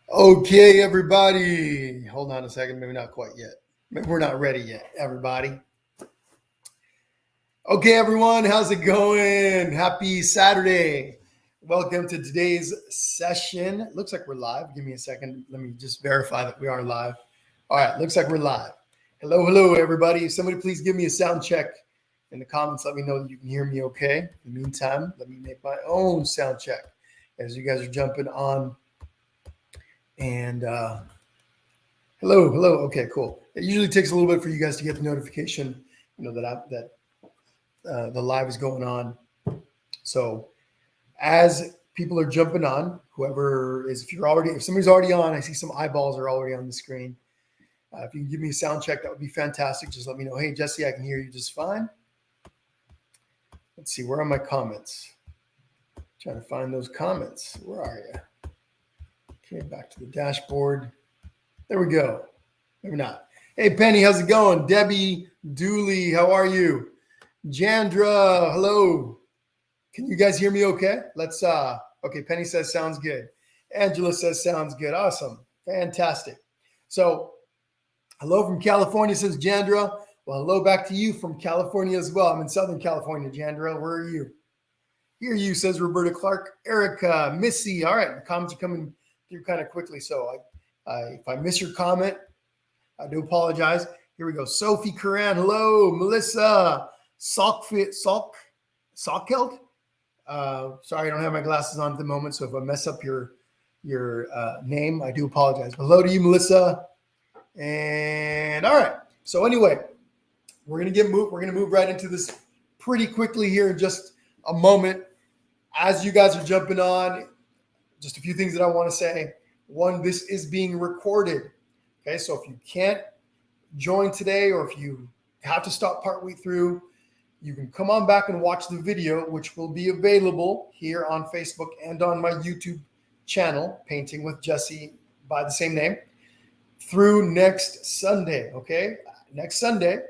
Okay, everybody. Hold on a second. Maybe not quite yet. Maybe we're not ready yet, everybody. Okay, everyone. How's it going? Happy Saturday. Welcome to today's session. It looks like we're live. Give me a second. Let me just verify that we are live. All right. Looks like we're live. Hello, everybody. Somebody please give me a sound check in the comments. Let me know that you can hear me okay. In the meantime, let me make my own sound check as you guys are jumping on. And hello. Okay, cool. It usually takes a little bit for you guys to get the notification, that the live is going on. So as people are jumping on, if somebody's already on, I see some eyeballs are already on the screen. If you can give me a sound check, that would be fantastic. Just let me know. Hey, Jesse, I can hear you just fine. Let's see. Where are my comments? Trying to find those comments. Where are you? Okay, back to the dashboard. There we go. Maybe not. Hey, Penny, how's it going? Debbie, Dooley, how are you? Jandra, hello. Can you guys hear me okay? Okay, Penny says sounds good. Angela says sounds good. Awesome. Fantastic. So, hello from California, says Jandra. Well, hello back to you from California as well. I'm in Southern California, Jandra. Where are you? Hear you, says Roberta Clark. Erica, Missy. All right, the comments are coming through kind of quickly. So if I miss your comment, I do apologize. Here we go. Sophie Curran. Hello. Melissa Salkeld. Sorry, I don't have my glasses on at the moment. So if I mess up your name, I do apologize. But hello to you, Melissa. And all right. So anyway, we're gonna move right into this pretty quickly here in just a moment. As you guys are jumping on, just a few things that I want to say. One, this is being recorded. Okay, so if you can't join today, or if you have to stop partway through, you can come on back and watch the video, which will be available here on Facebook and on my YouTube channel, Painting with Jesse by the same name, through next Sunday. Okay, next Sunday,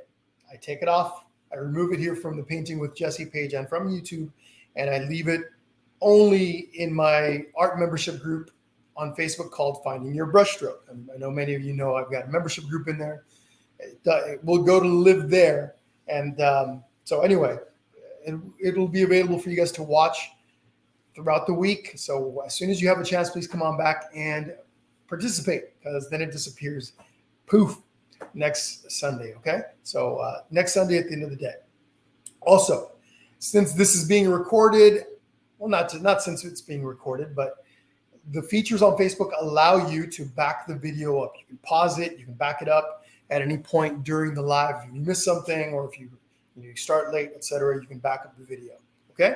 I take it off. I remove it here from the Painting with Jesse page and from YouTube, and I leave it only in my art membership group on Facebook called Finding Your Brushstroke. I know many of you know I've got a membership group in there. It will go to live there. And so anyway, it'll be available for you guys to watch throughout the week. So as soon as you have a chance, please come on back and participate, because then it disappears. Poof. Next Sunday, okay? So next Sunday at the end of the day. Also, since this is being recorded, well, not since it's being recorded, but the features on Facebook allow you to back the video up. You can pause it, you can back it up at any point during the live. If you miss something, or if you start late, etc., you can back up the video, okay?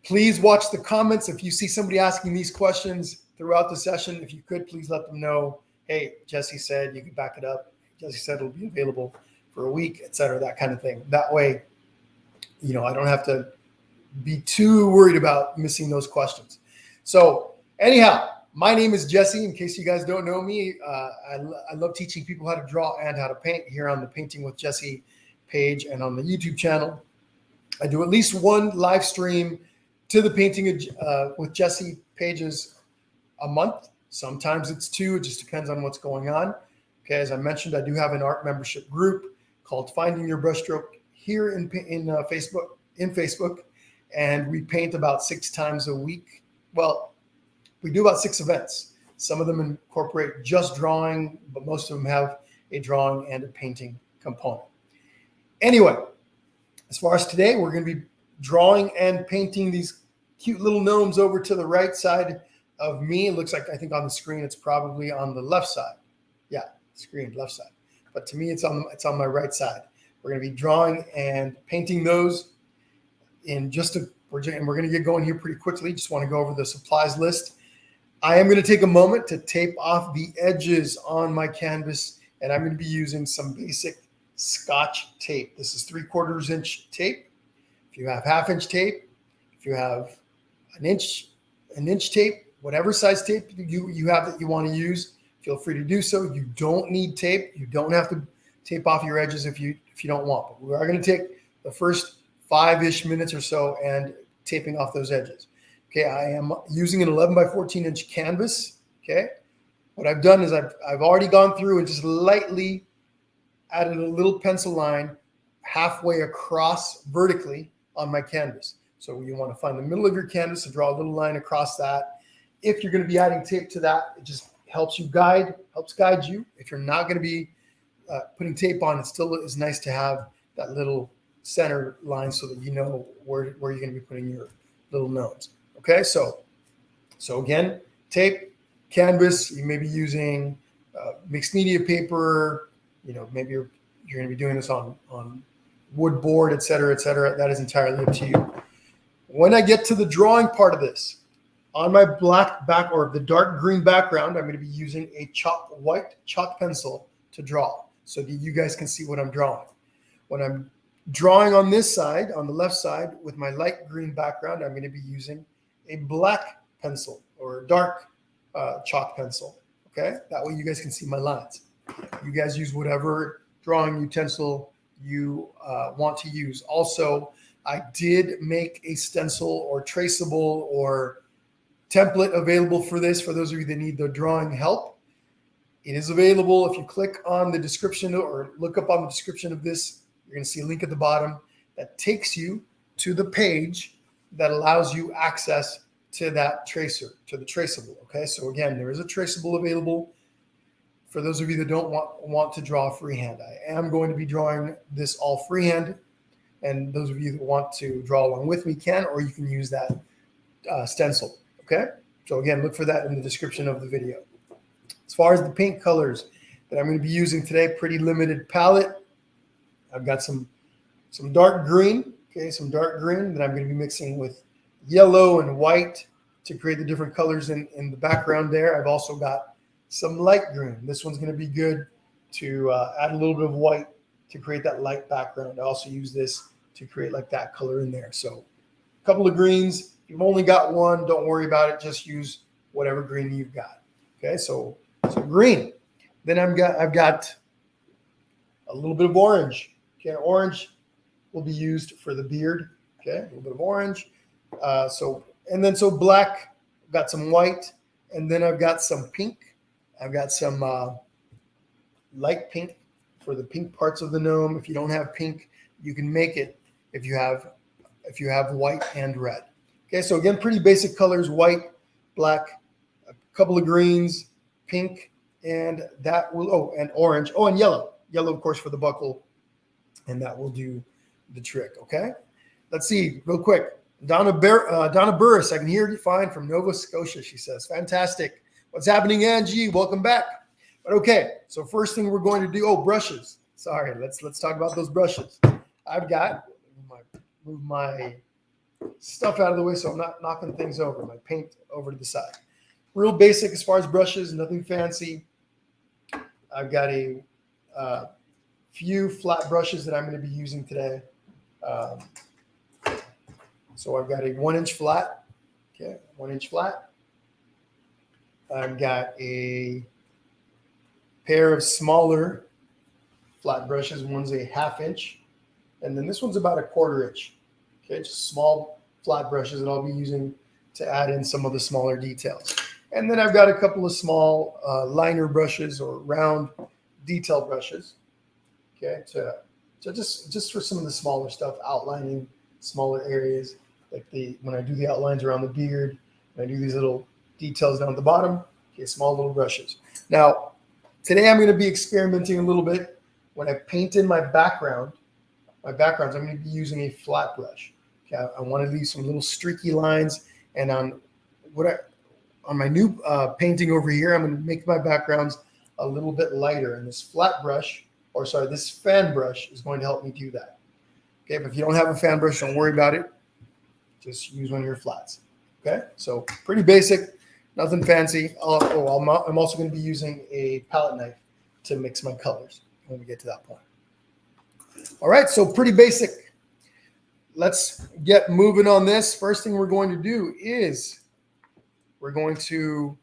Please watch the comments. If you see somebody asking these questions throughout the session, if you could, please let them know, hey, Jesse said you can back it up. Jesse said it'll be available for a week, etc., that kind of thing. That way, I don't have to be too worried about missing those questions. So anyhow, my name is Jesse. In case you guys don't know me, I love teaching people how to draw and how to paint here on the Painting with Jesse page and on the YouTube channel. I do at least one live stream to the Painting with Jesse pages a month. Sometimes it's two. It just depends on what's going on. Okay, as I mentioned, I do have an art membership group called Finding Your Brushstroke here in Facebook, and we paint about 6 times a week. Well, we do about 6 events. Some of them incorporate just drawing, but most of them have a drawing and a painting component. Anyway, as far as today, we're going to be drawing and painting these cute little gnomes over to the right side of me. It looks like, I think on the screen, it's probably on the left side. Yeah, screen, left side. But to me, it's on my right side. We're going to be drawing and painting those in we're going to get going here pretty quickly. Just want to go over the supplies list. I am going to take a moment to tape off the edges on my canvas, and I'm going to be using some basic Scotch tape. This is 3/4 inch tape. If you have 1/2 inch tape, if you have an inch tape, whatever size tape you have that you want to use, feel free to do so. You don't need tape. You don't have to tape off your edges if you don't want. But we are going to take the first 5-ish minutes or so and taping off those edges. Okay, I am using an 11 by 14 inch canvas. Okay, what I've done is I've already gone through and just lightly added a little pencil line halfway across vertically on my canvas. So you want to find the middle of your canvas to draw a little line across that. If you're going to be adding tape to that, it just helps guide you. If you're not going to be putting tape on, it still is nice to have that little center line so that you know where you're going to be putting your little gnomes. Okay, so again, tape, canvas. You may be using mixed media paper. Maybe you're going to be doing this on wood board, et cetera, et cetera. That is entirely up to you. When I get to the drawing part of this, on my black back or the dark green background, I'm going to be using a white chalk pencil to draw so that you guys can see what I'm drawing. When I'm drawing on this side, on the left side, with my light green background, I'm going to be using a black pencil or a dark chalk pencil. Okay, that way you guys can see my lines. You guys use whatever drawing utensil you want to use. Also, I did make a stencil or traceable or template available for this, for those of you that need the drawing help. It is available. If you click on the description or look up on the description of this, you're going to see a link at the bottom that takes you to the page that allows you access to that tracer, to the traceable. Okay, so again, there is a traceable available for those of you that don't want to draw freehand. I am going to be drawing this all freehand, and those of you that want to draw along with me can, or you can use that stencil. Okay, so again, look for that in the description of the video. As far as the paint colors that I'm going to be using today, pretty limited palette. I've got some dark green, okay, some dark green that I'm going to be mixing with yellow and white to create the different colors in the background there. I've also got some light green. This one's going to be good to add a little bit of white to create that light background. I also use this to create like that color in there. So a couple of greens. If you've only got one, don't worry about it. Just use whatever green you've got. Okay, so green. Then I've got a little bit of orange. Okay, orange will be used for the beard. Okay, a little bit of orange. So black. I've got some white, and then I've got some pink. I've got some light pink for the pink parts of the gnome. If you don't have pink, you can make it if you have white and red. Okay, so again, pretty basic colors: white, black, a couple of greens, pink, and that will and orange. Oh, and yellow. Yellow, of course, for the buckle, and that will do the trick. Okay, let's see real quick. Donna Burris, I can hear you fine from Nova Scotia. She says, "Fantastic. What's happening, Angie? Welcome back." But okay, so first thing we're going to do. Oh, brushes. Sorry, let's talk about those brushes. I've got move my stuff out of the way so I'm not knocking things over. My paint over to the side. Real basic as far as brushes, nothing fancy. I've got a few flat brushes that I'm going to be using today. So I've got a 1-inch flat. Okay, 1-inch flat. I've got a pair of smaller flat brushes. One's a 1/2 inch, and then this one's about a 1/4 inch. Okay, just small flat brushes that I'll be using to add in some of the smaller details. And then I've got a couple of small liner brushes or round detail brushes. Okay, so just for some of the smaller stuff, outlining smaller areas, like when I do the outlines around the beard, when I do these little details down at the bottom. Okay, small little brushes. Now, today I'm going to be experimenting a little bit. When I paint in my backgrounds, I'm going to be using a flat brush. Okay, I want to leave some little streaky lines, and on my new painting over here, I'm going to make my backgrounds a little bit lighter, and this this fan brush is going to help me do that. Okay, but if you don't have a fan brush, don't worry about it. Just use one of your flats. Okay, so pretty basic, nothing fancy. I'm also going to be using a palette knife to mix my colors when we get to that point. All right, so pretty basic. Let's get moving on this. First thing we're going to do is we're going to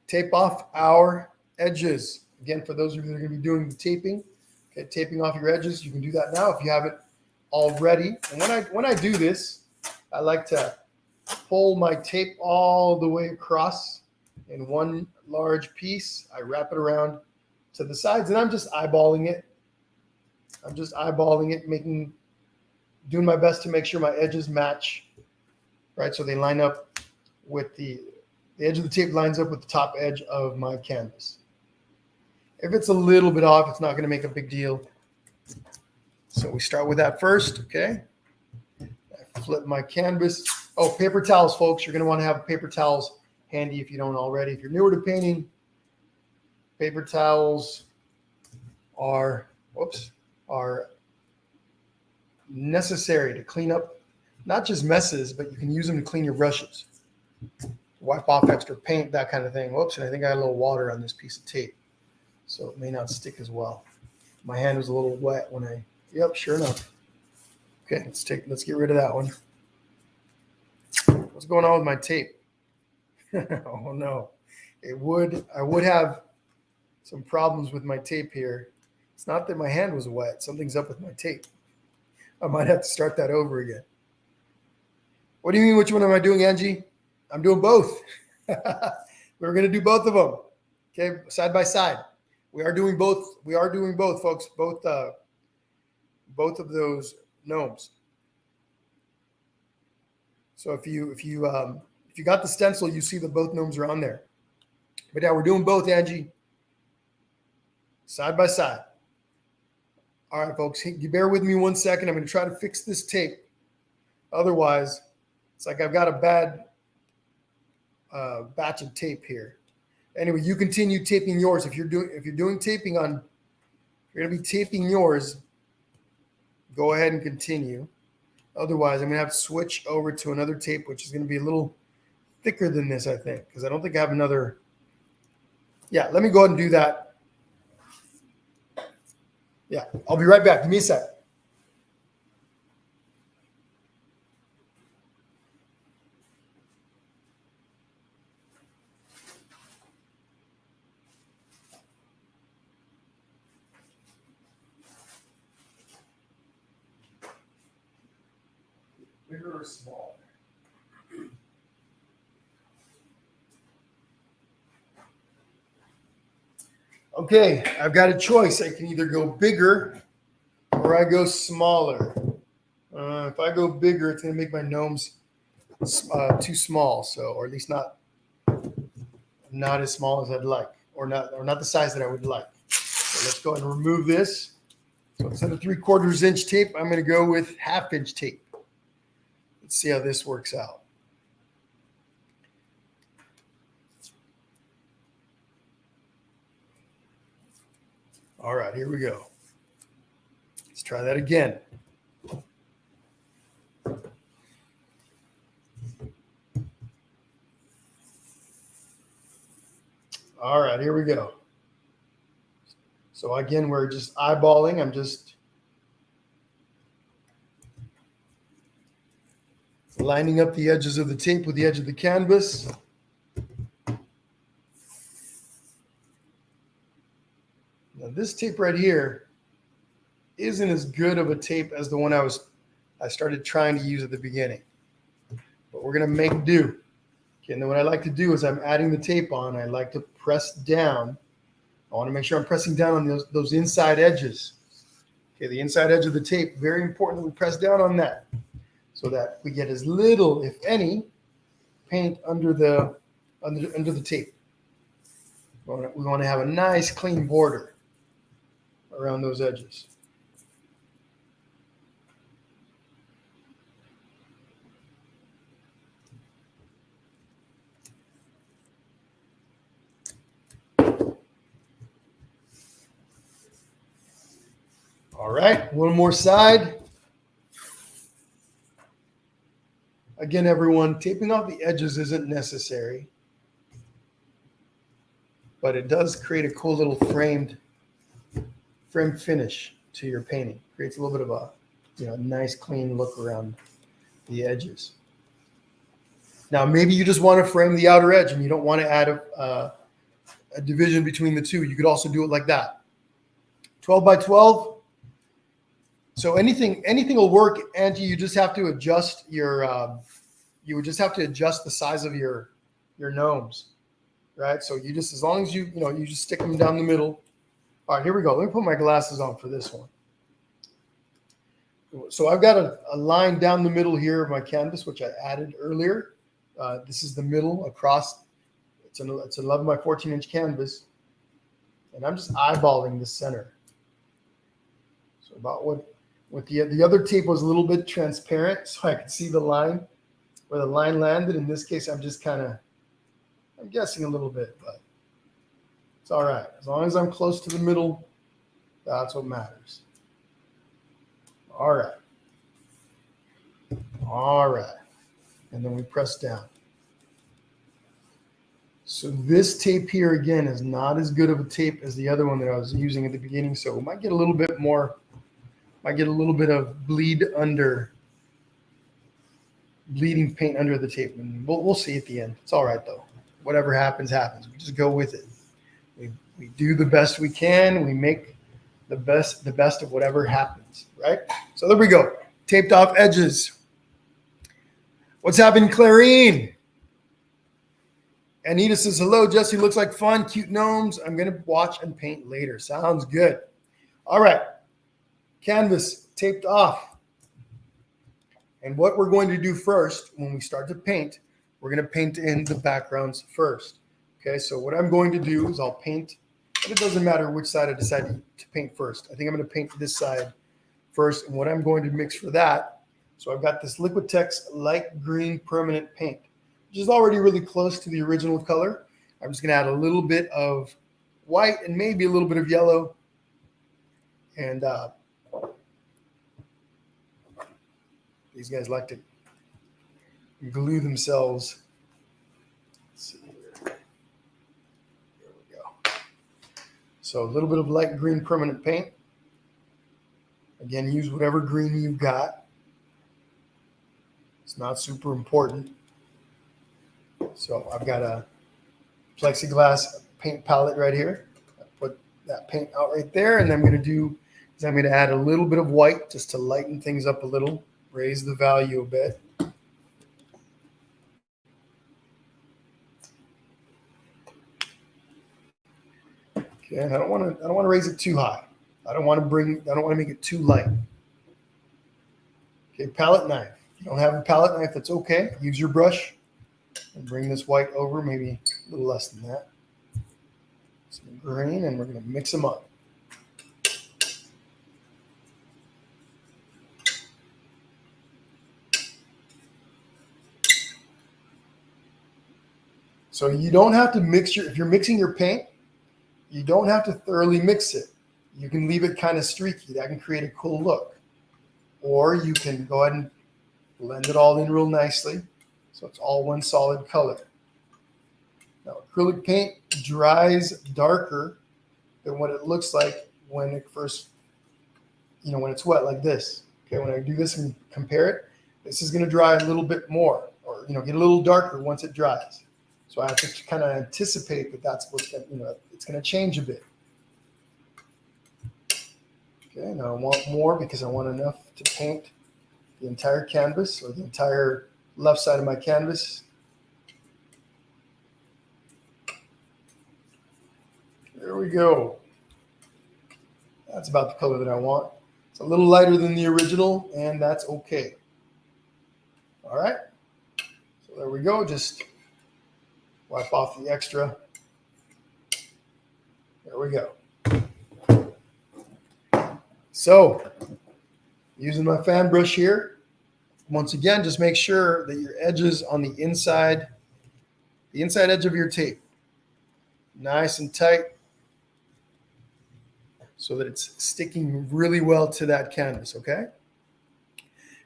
tape off our edges. Again, for those of you that are going to be doing the taping, okay, taping off your edges, you can do that now if you haven't already. And when I do this, I like to pull my tape all the way across in one large piece. I wrap it around to the sides, and I'm just eyeballing it. Doing my best to make sure my edges match, right? So they line up with the edge of the tape lines up with the top edge of my canvas. If it's a little bit off, it's not going to make a big deal. So we start with that first, okay? I flip my canvas. Oh, paper towels, folks. You're going to want to have paper towels handy if you don't already. If you're newer to painting, paper towels are necessary to clean up not just messes, but you can use them to clean your brushes. Wipe off extra paint, that kind of thing. Whoops, and I think I had a little water on this piece of tape, so it may not stick as well. My hand was a little wet when yep, sure enough. Okay, let's get rid of that one. What's going on with my tape? Oh no. I would have some problems with my tape here. It's not that my hand was wet. Something's up with my tape. I might have to start that over again. What do you mean, which one am I doing, Angie? I'm doing both. We're going to do both of them. Okay, side by side. We are doing both. We are doing both, folks. Both of those gnomes. So if you got the stencil, you see that both gnomes are on there. But yeah, we're doing both, Angie. Side by side. All right, folks, you bear with me 1 second. I'm going to try to fix this tape. Otherwise, it's like I've got a bad batch of tape here. Anyway, you continue taping yours. If you're doing taping on, if you're going to be taping yours, go ahead and continue. Otherwise, I'm going to have to switch over to another tape, which is going to be a little thicker than this, I think, because I don't think I have another. Yeah, let me go ahead and do that. Yeah, I'll be right back. Give me a sec. Bigger or small? Okay, I've got a choice. I can either go bigger or I go smaller. If I go bigger, it's going to make my gnomes too small, or at least not as small as I'd like, or not the size that I would like. So let's go ahead and remove this. So instead of 3/4 inch tape, I'm going to go with 1/2 inch tape. Let's see how this works out. All right, here we go. Let's try that again. All right, here we go. So again, we're just eyeballing. I'm just lining up the edges of the tape with the edge of the canvas. Now this tape right here isn't as good of a tape as the one I started trying to use at the beginning, but we're going to make do. Okay, and then what I like to do is I'm adding the tape on. I like to press down. I want to make sure I'm pressing down on those inside edges. Okay, the inside edge of the tape, very important that we press down on that so that we get as little, if any, paint under the tape. We want to have a nice clean border around those edges. All right, one more side. Again, everyone, taping off the edges isn't necessary, but it does create a cool little frame finish to your painting. Creates a little bit of a nice clean look around the edges. Now, maybe you just want to frame the outer edge and you don't want to add a division between the two. You could also do it like that. 12 by 12. So anything will work, Angie. You just have to adjust your. You would just have to adjust the size of your gnomes. right? So you just, as long as you just stick them down the middle. All right, here we go. Let me put my glasses on for this one. So I've got a line down the middle here of my canvas, which I added earlier. This is the middle across. It's an 11 by 14 inch canvas. And I'm just eyeballing the center. So about what the other tape was a little bit transparent, so I could see the line, where the line landed. In this case, I'm guessing a little bit, but it's all right. As long as I'm close to the middle, that's what matters. All right. All right. And then we press down. So this tape here, again, is not as good of a tape as the other one that I was using at the beginning. So we might get a little bit more, might get a little bit of bleeding paint under the tape. And we'll see at the end. It's all right, though. Whatever happens, happens. We just go with it. We do the best we can. We make the best of whatever happens, right? So there we go. Taped off edges. What's happening, Clarine? Anita says, hello, Jesse. Looks like fun. Cute gnomes. I'm going to watch and paint later. Sounds good. All right. Canvas taped off. And what we're going to do first, when we start to paint, we're going to paint in the backgrounds first. Okay, so what I'm going to do is I'll paint, and it doesn't matter which side I decide to paint first. I think I'm going to paint this side first. And what I'm going to mix for that, so I've got this Liquitex light green permanent paint, which is already really close to the original color. I'm just going to add a little bit of white and maybe a little bit of yellow. And these guys like to glue themselves. Let's see here. There we go. So a little bit of light green permanent paint. Again, use whatever green you've got. It's not super important. So I've got a plexiglass paint palette right here. I put that paint out right there, and I'm going to add a little bit of white just to lighten things up a little, raise the value a bit. Okay, and I don't want to raise it too high. I don't want to make it too light. Okay, palette knife. If you don't have a palette knife, that's okay. Use your brush and bring this white over, maybe a little less than that. Some green, and we're going to mix them up. So you don't have to mix if you're mixing your paint, you don't have to thoroughly mix it. You can leave it kind of streaky. That can create a cool look. Or you can go ahead and blend it all in real nicely so it's all one solid color. Now, acrylic paint dries darker than what it looks like when it first, when it's wet like this. Okay, when I do this and compare it, this is going to dry a little bit more, or get a little darker once it dries. So I have to kind of anticipate that that's what's it's going to change a bit. Okay, now I want more because I want enough to paint the entire canvas, or the entire left side of my canvas. There we go. That's about the color that I want. It's a little lighter than the original, and that's okay. All right. So there we go. Just wipe off the extra. There we go. So, using my fan brush here, once again, just make sure that your edges on the inside edge of your tape, nice and tight, so that it's sticking really well to that canvas, okay?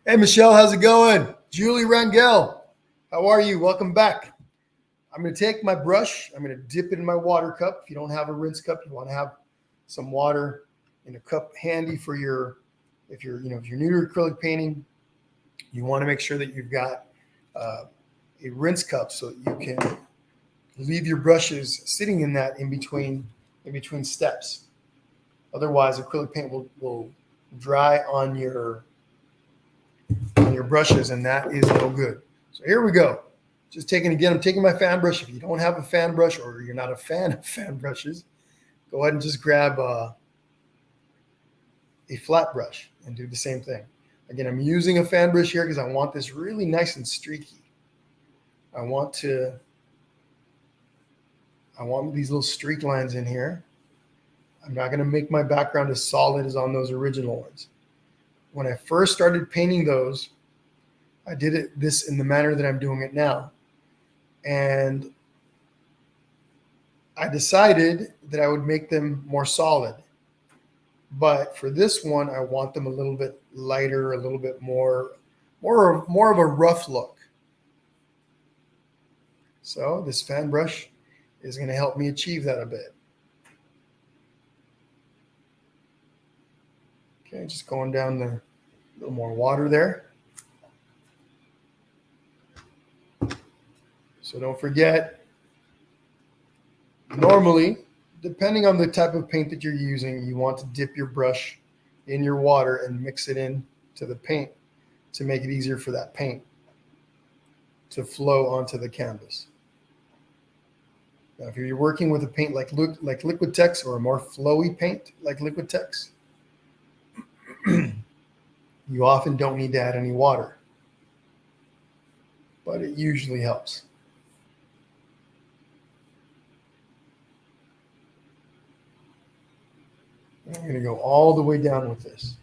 Hey, Michelle, how's it going? Julie Rangel, how are you? Welcome back. I'm going to take my brush. I'm going to dip it in my water cup. If you don't have a rinse cup, you want to have some water in a cup handy for if you're new to acrylic painting, you want to make sure that you've got a rinse cup so that you can leave your brushes sitting in that in between steps. Otherwise, acrylic paint will dry on your brushes, and that is no good. So here we go. Just I'm taking my fan brush. If you don't have a fan brush or you're not a fan of fan brushes, go ahead and just grab a flat brush and do the same thing. Again, I'm using a fan brush here because I want this really nice and streaky. I want these little streak lines in here. I'm not going to make my background as solid as on those original ones. When I first started painting those, I did this in the manner that I'm doing it now. And I decided that I would make them more solid. But for this one, I want them a little bit lighter, a little bit more of a rough look. So this fan brush is going to help me achieve that a bit. Okay, just going down a little more water there. So don't forget, normally, depending on the type of paint that you're using, you want to dip your brush in your water and mix it in to the paint to make it easier for that paint to flow onto the canvas. Now, if you're working with a paint like Liquitex or a more flowy paint like Liquitex, you often don't need to add any water, but it usually helps. I'm going to go all the way down with this.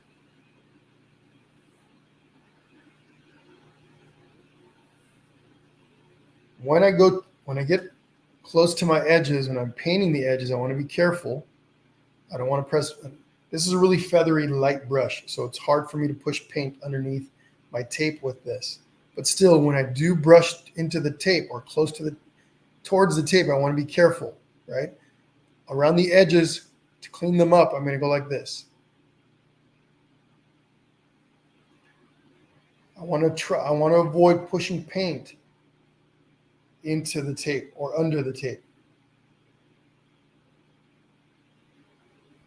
When I get close to my edges, when I'm painting the edges, I want to be careful. I don't want to press. This is a really feathery, light brush, so it's hard for me to push paint underneath my tape with this. But still, when I do brush into the tape or towards the tape, I want to be careful, right? Around the edges, to clean them up, I'm going to go like this. I want to avoid pushing paint into the tape or under the tape.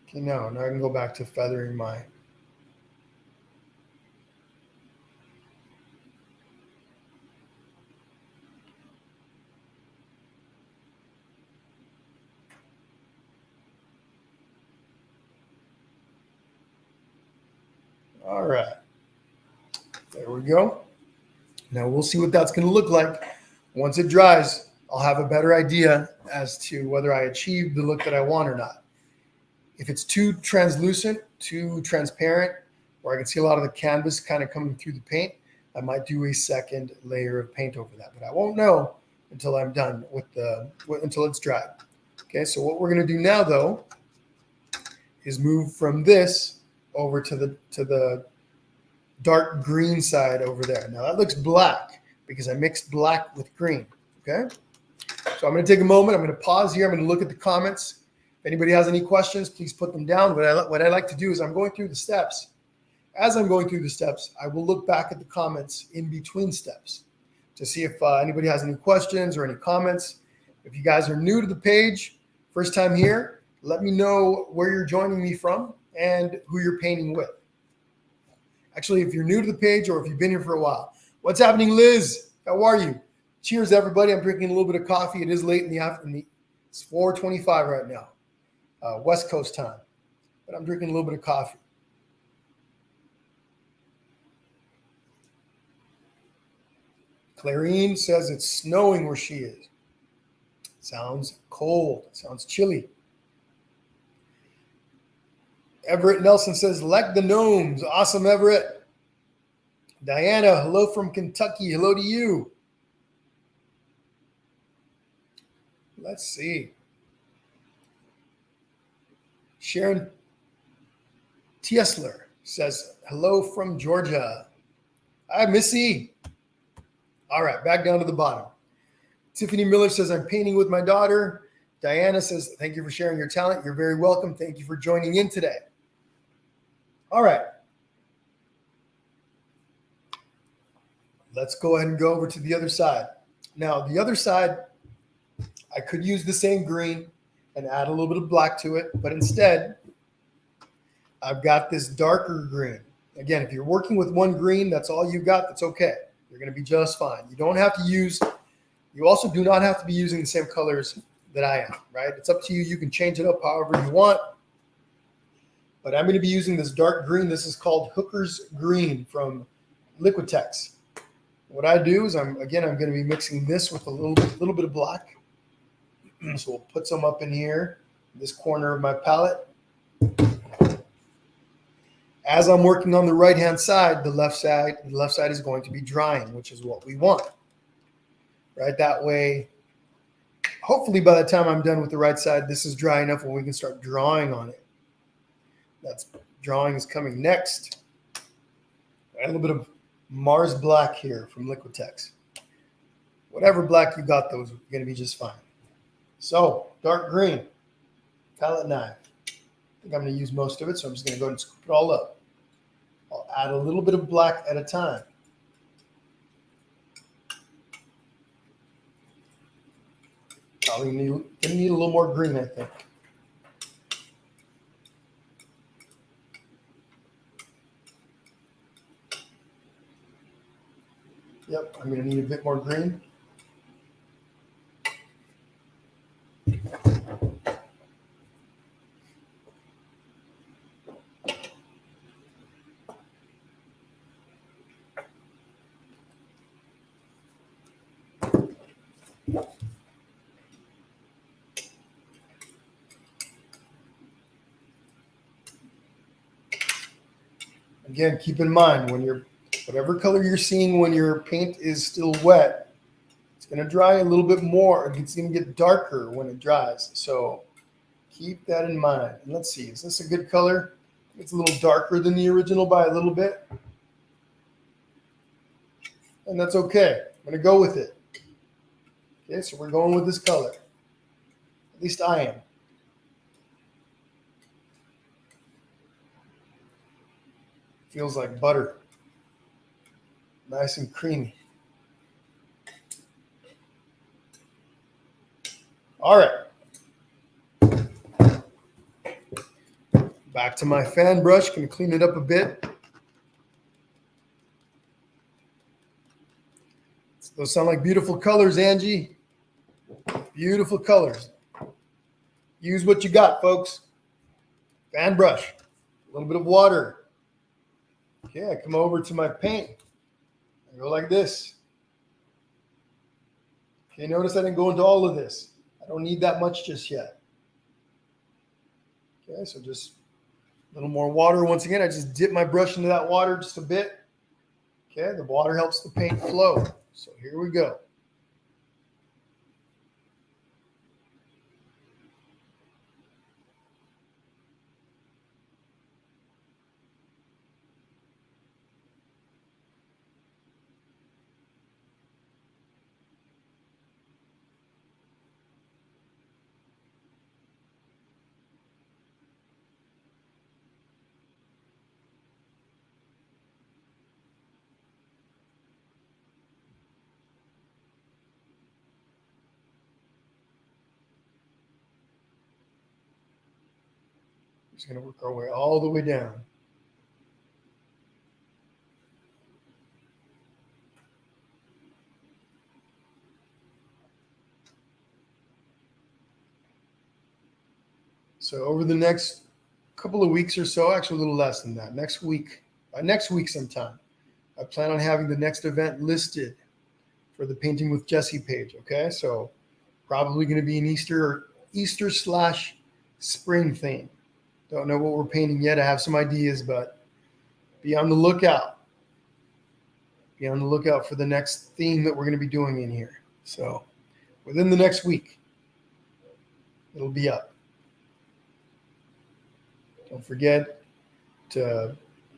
Okay, now I can go back to feathering my. All right, there we go. Now we'll see what that's going to look like. Once it dries, I'll have a better idea as to whether I achieved the look that I want or not. If it's too translucent, too transparent, or I can see a lot of the canvas kind of coming through the paint, I might do a second layer of paint over that, but I won't know until I'm done until it's dried. Okay, so what we're going to do now, though, is move from this over to the dark green side over there. Now that looks black because I mixed black with green. Okay, so I'm going to take a moment. I'm going to pause here. I'm going to look at the comments. If anybody has any questions, please put them down. What I like to do is I'm going through the steps. As I'm going through the steps, I will look back at the comments in between steps to see if anybody has any questions or any comments. If you guys are new to the page, first time here, let me know where you're joining me from and who you're painting with. Actually, if you're new to the page or if you've been here for a while. What's happening, Liz? How are you? Cheers, everybody. I'm drinking a little bit of coffee. It is late in the afternoon. It's 4:25 right now, West Coast time. But I'm drinking a little bit of coffee. Clarine says it's snowing where she is. Sounds cold. Sounds chilly. Everett Nelson says, like the gnomes. Awesome, Everett. Diana, hello from Kentucky. Hello to you. Let's see. Sharon Tiesler says, hello from Georgia. Hi, Missy. All right, back down to the bottom. Tiffany Miller says, I'm painting with my daughter. Diana says, thank you for sharing your talent. You're very welcome. Thank you for joining in today. All right. Let's go ahead and go over to the other side. Now, the other side, I could use the same green and add a little bit of black to it, but instead, I've got this darker green. Again, if you're working with one green, that's all you've got, that's okay. You're going to be just fine. You don't have to use You also do not have to be using the same colors that I am, right? It's up to you. You can change it up however you want. But I'm going to be using this dark green. This is called Hooker's Green from Liquitex. What I do is I'm going to be mixing this with a little bit of black. So we'll put some up in here, this corner of my palette. As I'm working on the right-hand side, the left side is going to be drying, which is what we want. Right? That way, hopefully by the time I'm done with the right side, this is dry enough when we can start drawing on it. That's drawing is coming next. A little bit of Mars Black here from Liquitex. Whatever black you got, those are going to be just fine. So, dark green, palette knife. I think I'm going to use most of it, so I'm just going to go ahead and scoop it all up. I'll add a little bit of black at a time. Probably going to need a little more green, I think. Yep, I'm going to need a bit more green. Again, keep in mind whatever color you're seeing when your paint is still wet, it's going to dry a little bit more. It's going to get darker when it dries. So keep that in mind. And let's see, is this a good color? It's a little darker than the original by a little bit. And that's okay. I'm going to go with it. Okay, so we're going with this color. At least I am. Feels like butter. Nice and creamy. All right. Back to my fan brush. Going to clean it up a bit. Those sound like beautiful colors, Angie. Beautiful colors. Use what you got, folks. Fan brush. A little bit of water. Okay, I come over to my paint. I go like this. Okay, notice I didn't go into all of this. I don't need that much just yet. Okay, so just a little more water. Once again, I just dip my brush into that water just a bit. Okay, the water helps the paint flow. So here we go. Just going to work our way all the way down. So over the next couple of weeks or so, actually a little less than that, next week sometime, I plan on having the next event listed for the Painting with Jesse page. Okay, so probably going to be an Easter/spring theme. Don't know what we're painting yet. I have some ideas, but be on the lookout. Be on the lookout for the next theme that we're going to be doing in here. So within the next week, it'll be up. Don't forget to,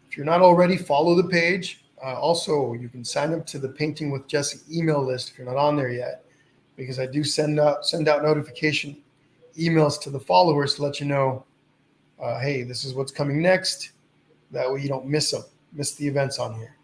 if you're not already, follow the page. Also, you can sign up to the Painting with Jesse email list if you're not on there yet, because I do send out notification emails to the followers to let you know, hey, this is what's coming next. That way you don't miss the events on here.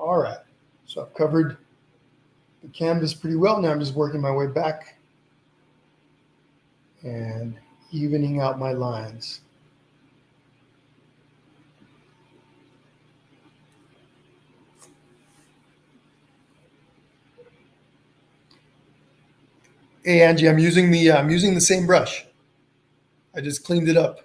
All right, so I've covered the canvas pretty well. Now I'm just working my way back and evening out my lines. Hey Angie, I'm using the same brush. I just cleaned it up.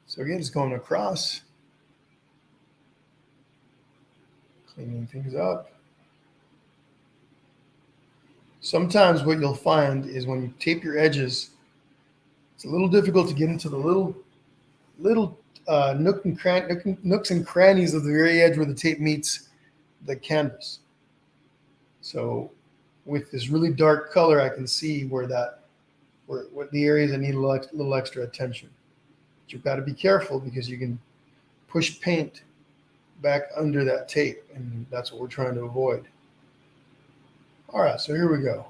So again, it's going across, cleaning things up. Sometimes what you'll find is when you tape your edges, it's a little difficult to get into the little nooks and crannies of the very edge where the tape meets the canvas. So with this really dark color, I can see where the areas that need a little extra attention. But you've got to be careful because you can push paint back under that tape, and that's what we're trying to avoid. All right, so here we go.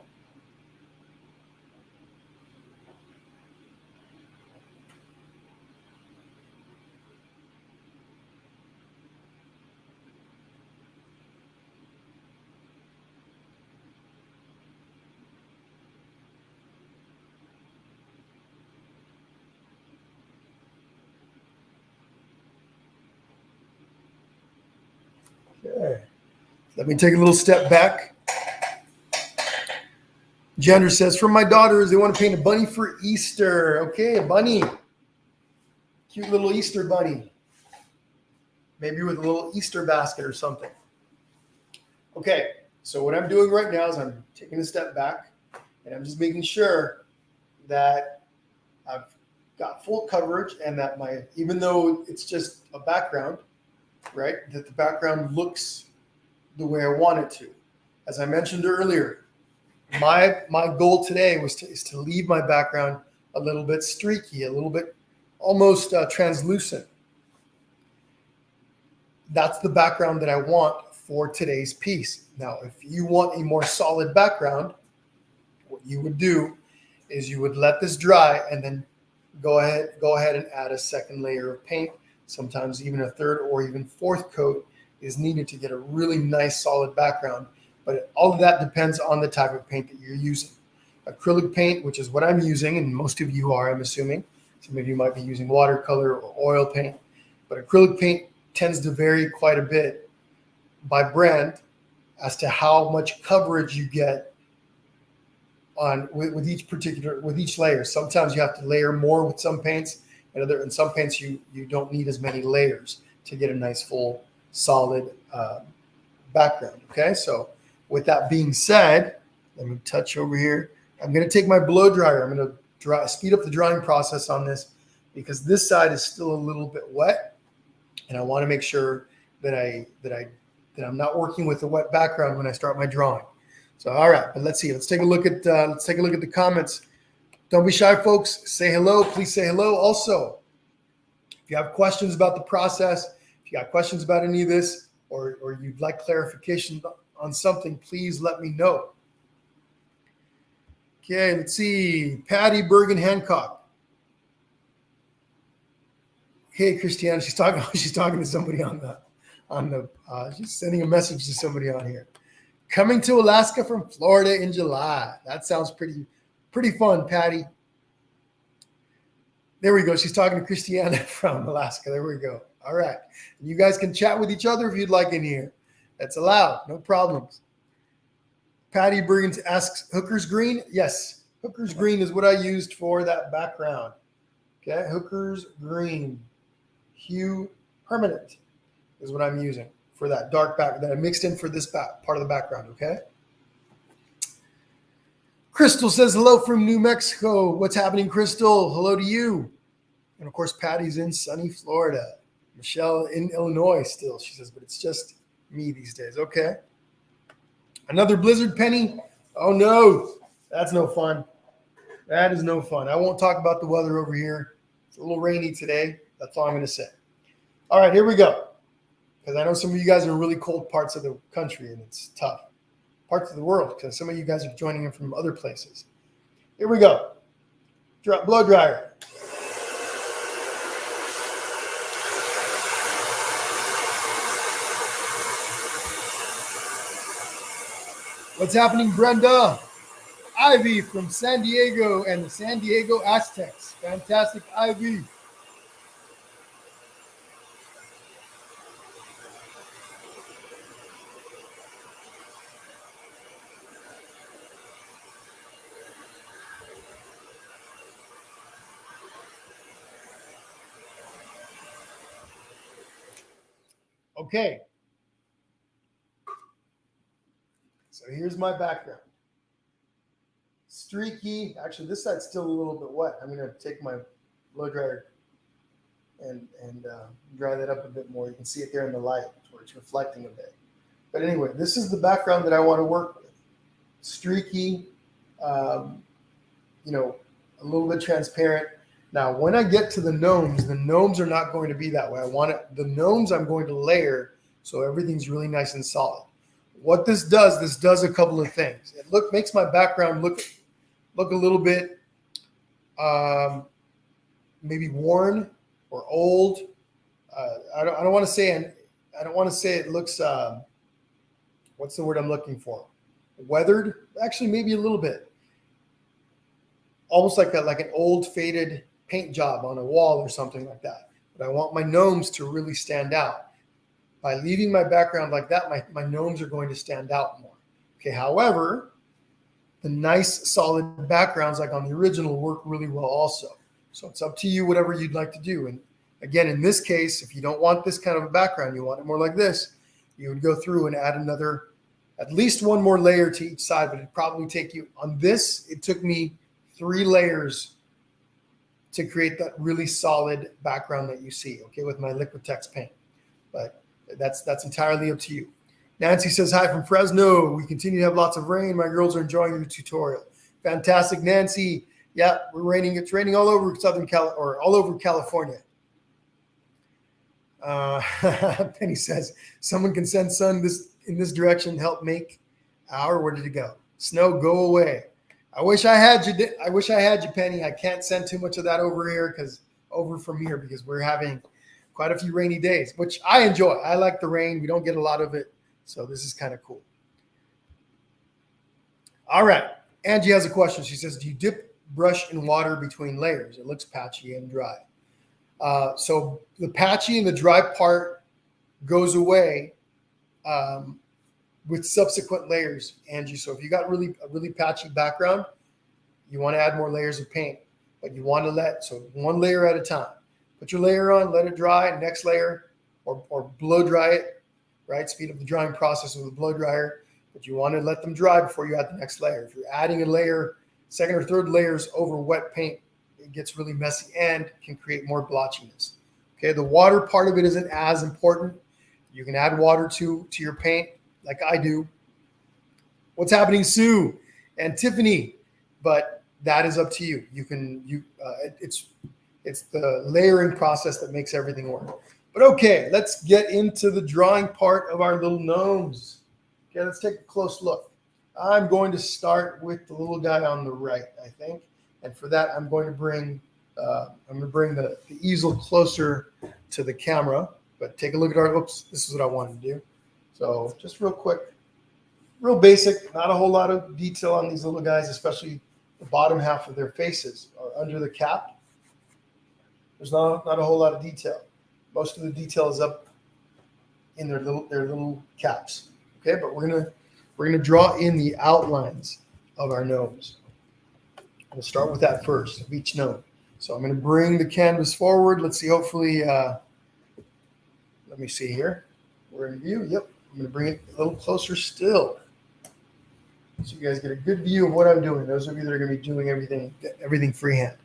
Okay, let me take a little step back. Gender says, from my daughters, they want to paint a bunny for Easter. Okay, a bunny. Cute little Easter bunny. Maybe with a little Easter basket or something. Okay, so what I'm doing right now is I'm taking a step back and I'm just making sure that I've got full coverage and that even though it's just a background, right, that the background looks the way I want it to. As I mentioned earlier, my goal today is to leave my background a little bit streaky, a little bit almost translucent. That's the background that I want for today's piece. Now, if you want a more solid background, what you would do is you would let this dry and then go ahead and add a second layer of paint. Sometimes even a third or even fourth coat is needed to get a really nice solid background. But all of that depends on the type of paint that you're using. Acrylic paint, which is what I'm using, and most of you are, I'm assuming. Some of you might be using watercolor or oil paint. But acrylic paint tends to vary quite a bit by brand as to how much coverage you get with each layer. Sometimes you have to layer more with some paints, and some paints you don't need as many layers to get a nice full solid background. Okay, so with that being said, let me touch over here. I'm going to take my blow dryer. I'm going to speed up the drying process on this because this side is still a little bit wet, and I want to make sure that I'm not working with a wet background when I start my drawing. So all right, but let's see. Let's take a look at the comments. Don't be shy, folks. Say hello. Please say hello. Also, if you have questions about the process, if you got questions about any of this, or you'd like clarification on something, please let me know. Okay, let's see. Patty Bergen Hancock. Hey, Christiana, she's talking to somebody she's sending a message to somebody on here. Coming to Alaska from Florida in July. That sounds pretty fun, Patty. There we go. She's talking to Christiana from Alaska. There we go. All right. You guys can chat with each other if you'd like in here. That's allowed. No problems. Patty Bergen asks, Hooker's green? Yes. Hooker's green is what I used for that background. Okay. Hooker's green. Hue permanent is what I'm using for that dark background that I mixed in for this part of the background. Okay. Crystal says hello from New Mexico. What's happening, Crystal? Hello to you. And of course, Patty's in sunny Florida. Michelle in Illinois still. She says, but it's just me these days. Okay. Another blizzard, Penny? Oh, no. That's no fun. That is no fun. I won't talk about the weather over here. It's a little rainy today. That's all I'm going to say. All right, here we go. Because I know some of you guys are in really cold parts of the country, and it's tough. Parts of the world, because some of you guys are joining in from other places. Here we go. Blow dryer. What's happening, Brenda? Ivy from San Diego and the San Diego Aztecs. Fantastic, Ivy. Okay. So here's my background. Streaky. Actually, this side's still a little bit wet. I'm going to take my blow dryer and dry that up a bit more. You can see it there in the light where it's reflecting a bit. But anyway, this is the background that I want to work with. Streaky, a little bit transparent. Now, when I get to the gnomes are not going to be that way. The gnomes I'm going to layer so everything's really nice and solid. What this does a couple of things. It makes my background look a little bit maybe worn or old. I don't want to say it looks. What's the word I'm looking for? Weathered. Actually, maybe a little bit. Almost like an old faded paint job on a wall or something like that. But I want my gnomes to really stand out. By leaving my background like that, my gnomes are going to stand out more. Okay. However, the nice solid backgrounds like on the original work really well also. So it's up to you, whatever you'd like to do. And again, in this case, if you don't want this kind of a background, you want it more like this, you would go through and add at least one more layer to each side, but it'd probably take you on this. It took me 3 layers to create that really solid background that you see, okay, with my Liquitex paint. But that's entirely up to you. Nancy says, hi from Fresno. We continue to have lots of rain. My girls are enjoying your tutorial. Fantastic, Nancy. Yeah, we're raining. It's raining all over all over California. Penny says, someone can send sun in this direction, help make where did it go? Snow, go away. I wish I had you, Penny. I can't send too much of that over from here because we're having quite a few rainy days, which I enjoy. I like the rain. We don't get a lot of it. So this is kind of cool. All right. Angie has a question. She says, do you dip brush in water between layers? It looks patchy and dry. So the patchy and the dry part goes away with subsequent layers, Angie. So if you got a really patchy background, you want to add more layers of paint, but you want to one layer at a time. Put your layer on, let it dry, next layer, or blow dry it, right? Speed up the drying process with a blow dryer, but you want to let them dry before you add the next layer. If you're adding a layer, second or third layers over wet paint, it gets really messy and can create more blotchiness. Okay, the water part of it isn't as important. You can add water to your paint like I do. What's happening, Sue and Tiffany? But that is up to you. It's the layering process that makes everything work. But okay, let's get into the drawing part of our little gnomes. Okay, let's take a close look. I'm going to start with the little guy on the right, I think. And for that, I'm going to bring the easel closer to the camera. But take a look at this is what I wanted to do. So just real quick, real basic, not a whole lot of detail on these little guys, especially the bottom half of their faces or under the cap. There's not a whole lot of detail. Most of the detail is up in their little caps. Okay, but we're gonna draw in the outlines of our gnomes. We'll start with that first, of each gnome. So I'm gonna bring the canvas forward. Let's see, hopefully, let me see here. We're in view. Yep, I'm gonna bring it a little closer still, so you guys get a good view of what I'm doing. Those of you that are gonna be doing everything freehand.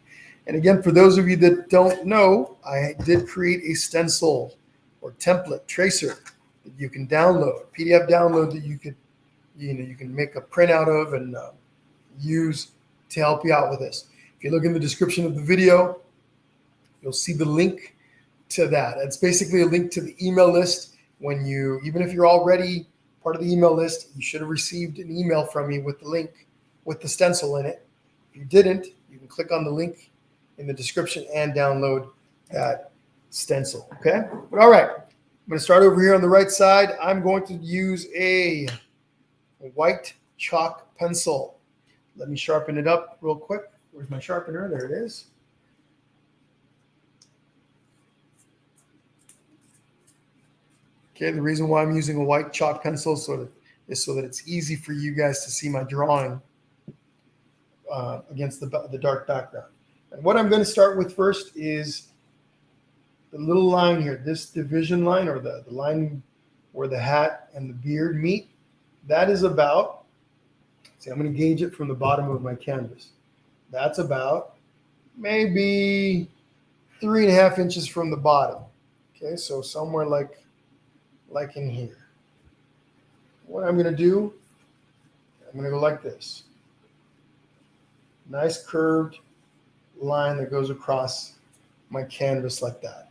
And again, for those of you that don't know, I did create a stencil or template tracer that you can download, PDF download that you can make a print out of and use to help you out with this. If you look in the description of the video, you'll see the link to that. It's basically a link to the email list. Even if you're already part of the email list, you should have received an email from me with the link with the stencil in it. If you didn't, you can click on the link in the description and download that stencil. Okay. But all right, I'm going to start over here on the right side. I'm going to use a white chalk pencil. Let me sharpen it up real quick. Where's my sharpener? There it is. Okay, the reason why I'm using a white chalk pencil is so that it's easy for you guys to see my drawing against the dark background. And what I'm going to start with first is the little line here, this division line, or the line where the hat and the beard meet. That is about, see, I'm going to gauge it from the bottom of my canvas. That's about maybe 3.5 inches from the bottom. Okay, so somewhere like in here. What I'm going to do, I'm going to go like this. Nice curved line that goes across my canvas like that.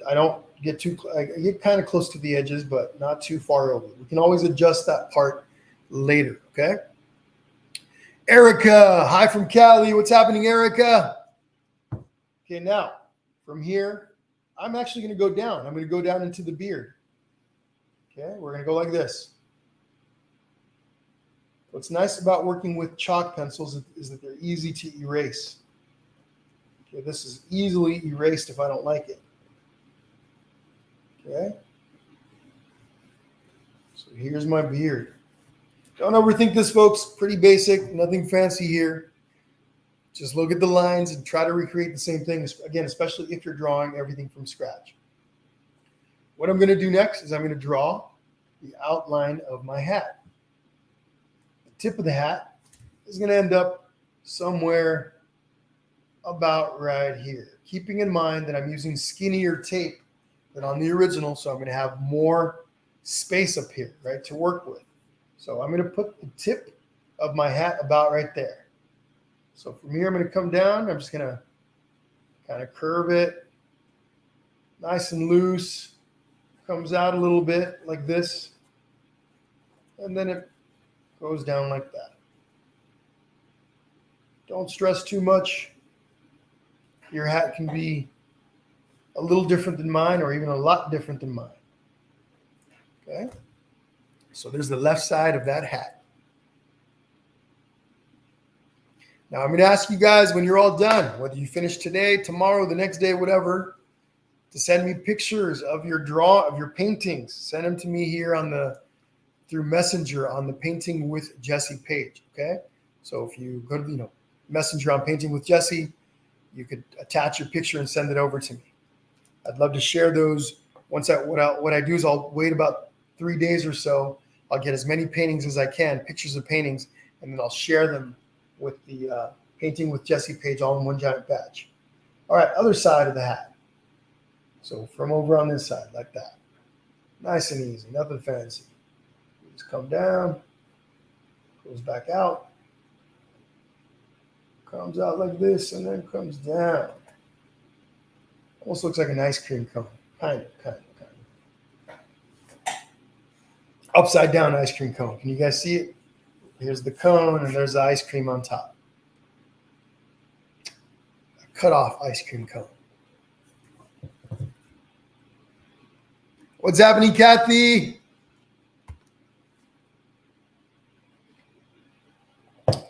I don't get I get kind of close to the edges, but not too far over. We can always adjust that part later, okay? Erica, hi from Cali. What's happening, Erica? Okay, now from here, I'm actually going to go down. I'm going to go down into the beard. Okay, we're going to go like this. What's nice about working with chalk pencils is that they're easy to erase. Okay, this is easily erased if I don't like it. Okay, so here's my beard. Don't overthink this, folks. Pretty basic, nothing fancy here. Just look at the lines and try to recreate the same thing. Again, especially if you're drawing everything from scratch. What I'm going to do next is I'm going to draw the outline of my hat. The tip of the hat is going to end up somewhere about right here. Keeping in mind that I'm using skinnier tape than on the original, so I'm going to have more space up here, right, to work with. So I'm going to put the tip of my hat about right there. So from here, I'm going to come down. I'm just going to kind of curve it nice and loose. Comes out a little bit like this. And then it goes down like that. Don't stress too much. Your hat can be a little different than mine, or even a lot different than mine. Okay? So there's the left side of that hat. Now I'm going to ask you guys, when you're all done, whether you finish today, tomorrow, the next day, whatever, to send me pictures of your paintings. Send them to me here through Messenger on the Painting with Jesse page. Okay, so if you go to Messenger on Painting with Jesse, you could attach your picture and send it over to me. I'd love to share those. What I do is I'll wait about 3 days or so. I'll get as many paintings as I can, pictures of paintings, and then I'll share them with the Painting with Jesse page all in one giant batch. All right, other side of the hat. So from over on this side, like that. Nice and easy, nothing fancy. Just come down, goes back out, comes out like this, and then comes down. Almost looks like an ice cream cone. Kind of. Upside down ice cream cone. Can you guys see it? Here's the cone, and there's the ice cream on top. A cut off ice cream cone. What's happening, Kathy?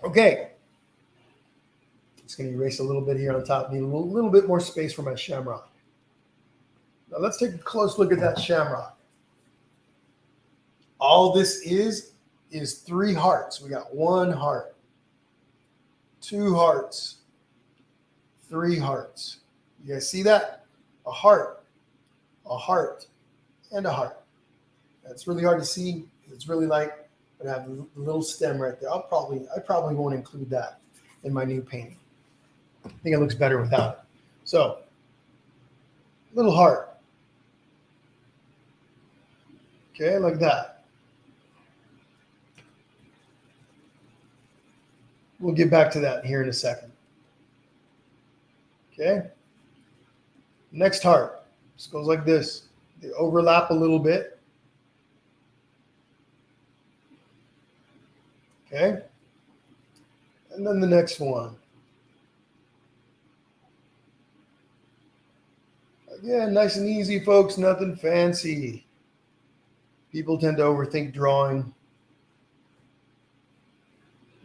Okay. Just going to erase a little bit here on top. Need a little bit more space for my shamrock. Now let's take a close look at that shamrock. All this is 3 hearts. We got 1 heart, 2 hearts, 3 hearts. You guys see that? A heart, and a heart. That's really hard to see. It's really light, but I have the little stem right there. I probably won't include that in my new painting. I think it looks better without it. So, little heart. Okay, like that. We'll get back to that here in a second. Okay. Next heart. Just goes like this. They overlap a little bit. Okay. And then the next one. Again, nice and easy, folks. Nothing fancy. People tend to overthink drawing.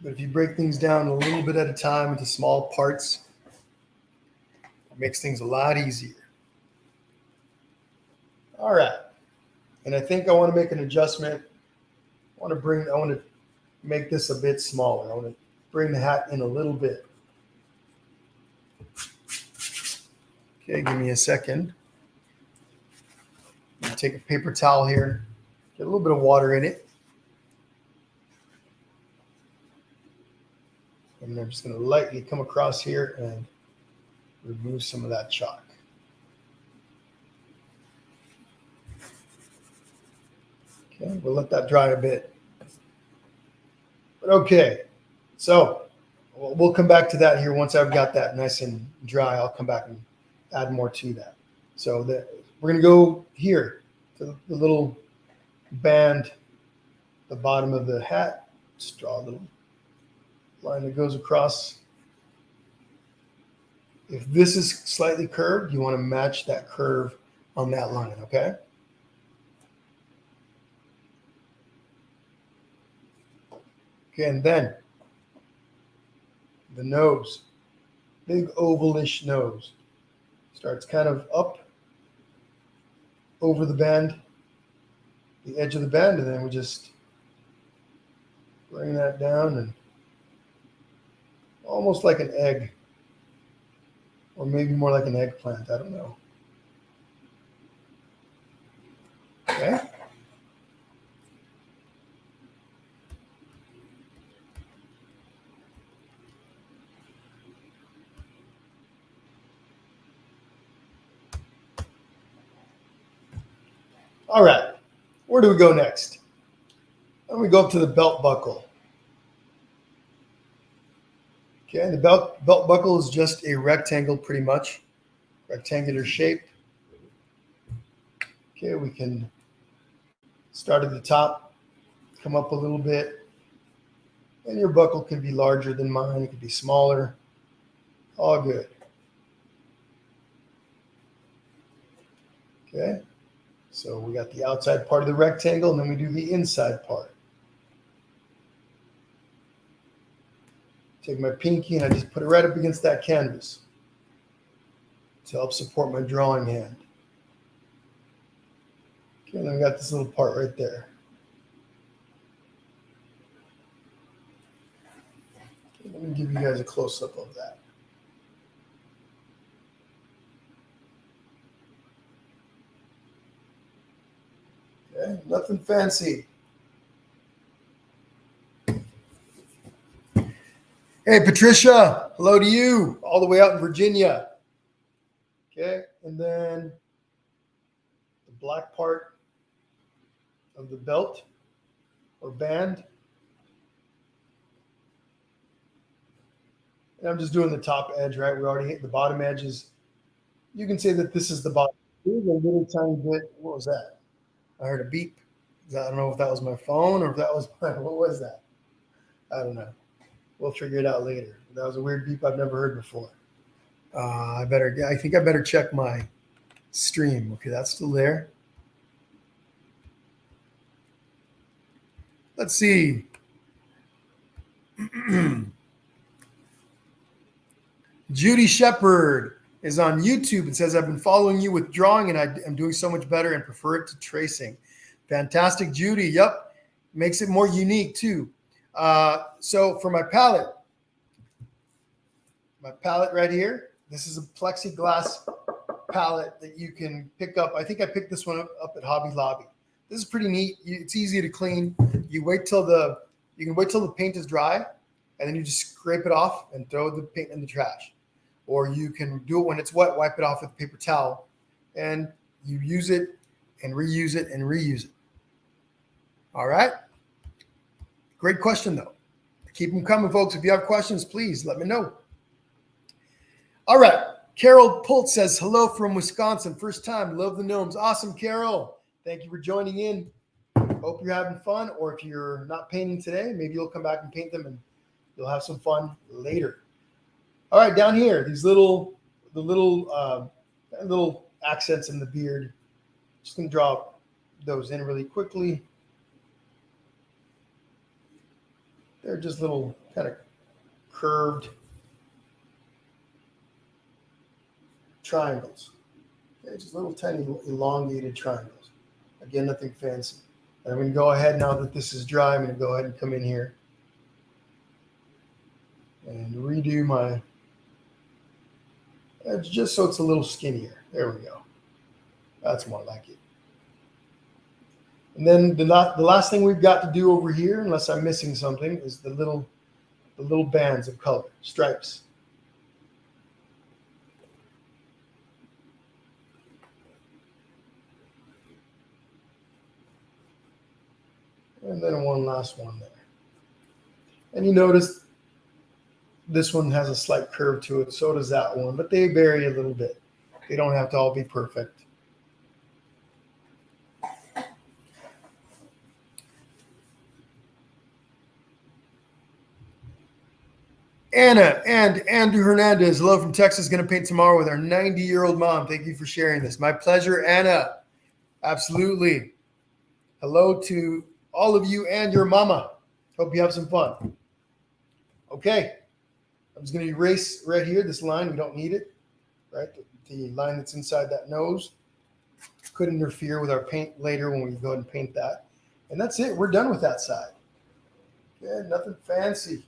But if you break things down a little bit at a time into small parts, it makes things a lot easier. All right. And I think I want to make an adjustment. I want to make this a bit smaller. I want to bring the hat in a little bit. Okay, give me a second. Take a paper towel here, get a little bit of water in it. And I'm just going to lightly come across here and remove some of that chalk. Okay, we'll let that dry a bit. But okay, so we'll come back to that here once I've got that nice and dry. I'll come back and add more to that. So we're going to go here to the little band, the bottom of the hat. Just draw a little line that goes across. If this is slightly curved, you want to match that curve on that line, okay? Okay, and then the nose, big ovalish nose, starts kind of up over the band, the edge of the band, and then we just bring that down and almost like an egg, or maybe more like an eggplant, I don't know. Okay. All right, where do we go next? Then we go up to the belt buckle. Okay, the belt buckle is just a rectangle, pretty much, rectangular shape. Okay, we can start at the top, come up a little bit, and your buckle can be larger than mine, it could be smaller, all good. Okay, so we got the outside part of the rectangle, and then we do the inside part. Take my pinky and I just put it right up against that canvas to help support my drawing hand. Okay, and then we got this little part right there. Okay, let me give you guys a close-up of that. Okay, nothing fancy. Hey, Patricia, hello to you, all the way out in Virginia. Okay, and then the black part of the belt or band. And I'm just doing the top edge, right? We already hit the bottom edges. You can say that this is the bottom. Here's a little tiny bit. What was that? I heard a beep. I don't know if that was my phone or if that was what was that? I don't know. We'll figure it out later. That was a weird beep I've never heard before. I think I better check my stream. Okay, that's still there. Let's see. Judy Shepard is on YouTube and says, I've been following you with drawing and I'm doing so much better and prefer it to tracing. Fantastic, Judy. Yep. Makes it more unique too. So for my palette right here, this is a plexiglass palette that you can pick up. I think I picked this one up at Hobby Lobby. This is pretty neat. It's easy to clean. You can wait till the paint is dry, and then you just scrape it off and throw the paint in the trash. Or you can do it when it's wet, wipe it off with a paper towel, and you use it and reuse it and reuse it. All right. Great question, though. Keep them coming, folks. If you have questions, please let me know. All right. Carol Pult says, hello from Wisconsin. First time. Love the gnomes. Awesome, Carol. Thank you for joining in. Hope you're having fun. Or if you're not painting today, maybe you'll come back and paint them and you'll have some fun later. All right, down here, the little accents in the beard. Just going to draw those in really quickly. They're just little kind of curved triangles. Okay, just little tiny elongated triangles. Again, nothing fancy. And I'm going to go ahead, now that this is dry, I'm going to go ahead and come in here and redo my edge just so it's a little skinnier. There we go. That's more like it. And then the last thing we've got to do over here, unless I'm missing something, is the little bands of color, stripes. And then one last one there. And you notice this one has a slight curve to it, so does that one, but they vary a little bit. They don't have to all be perfect. Anna and Andrew Hernandez, hello from Texas, going to paint tomorrow with our 90-year-old mom. Thank you for sharing this. My pleasure, Anna. Absolutely. Hello to all of you and your mama. Hope you have some fun. Okay. I'm just going to erase right here, this line. We don't need it, right? The line that's inside that nose could interfere with our paint later when we go ahead and paint that. And that's it. We're done with that side. Okay, nothing fancy.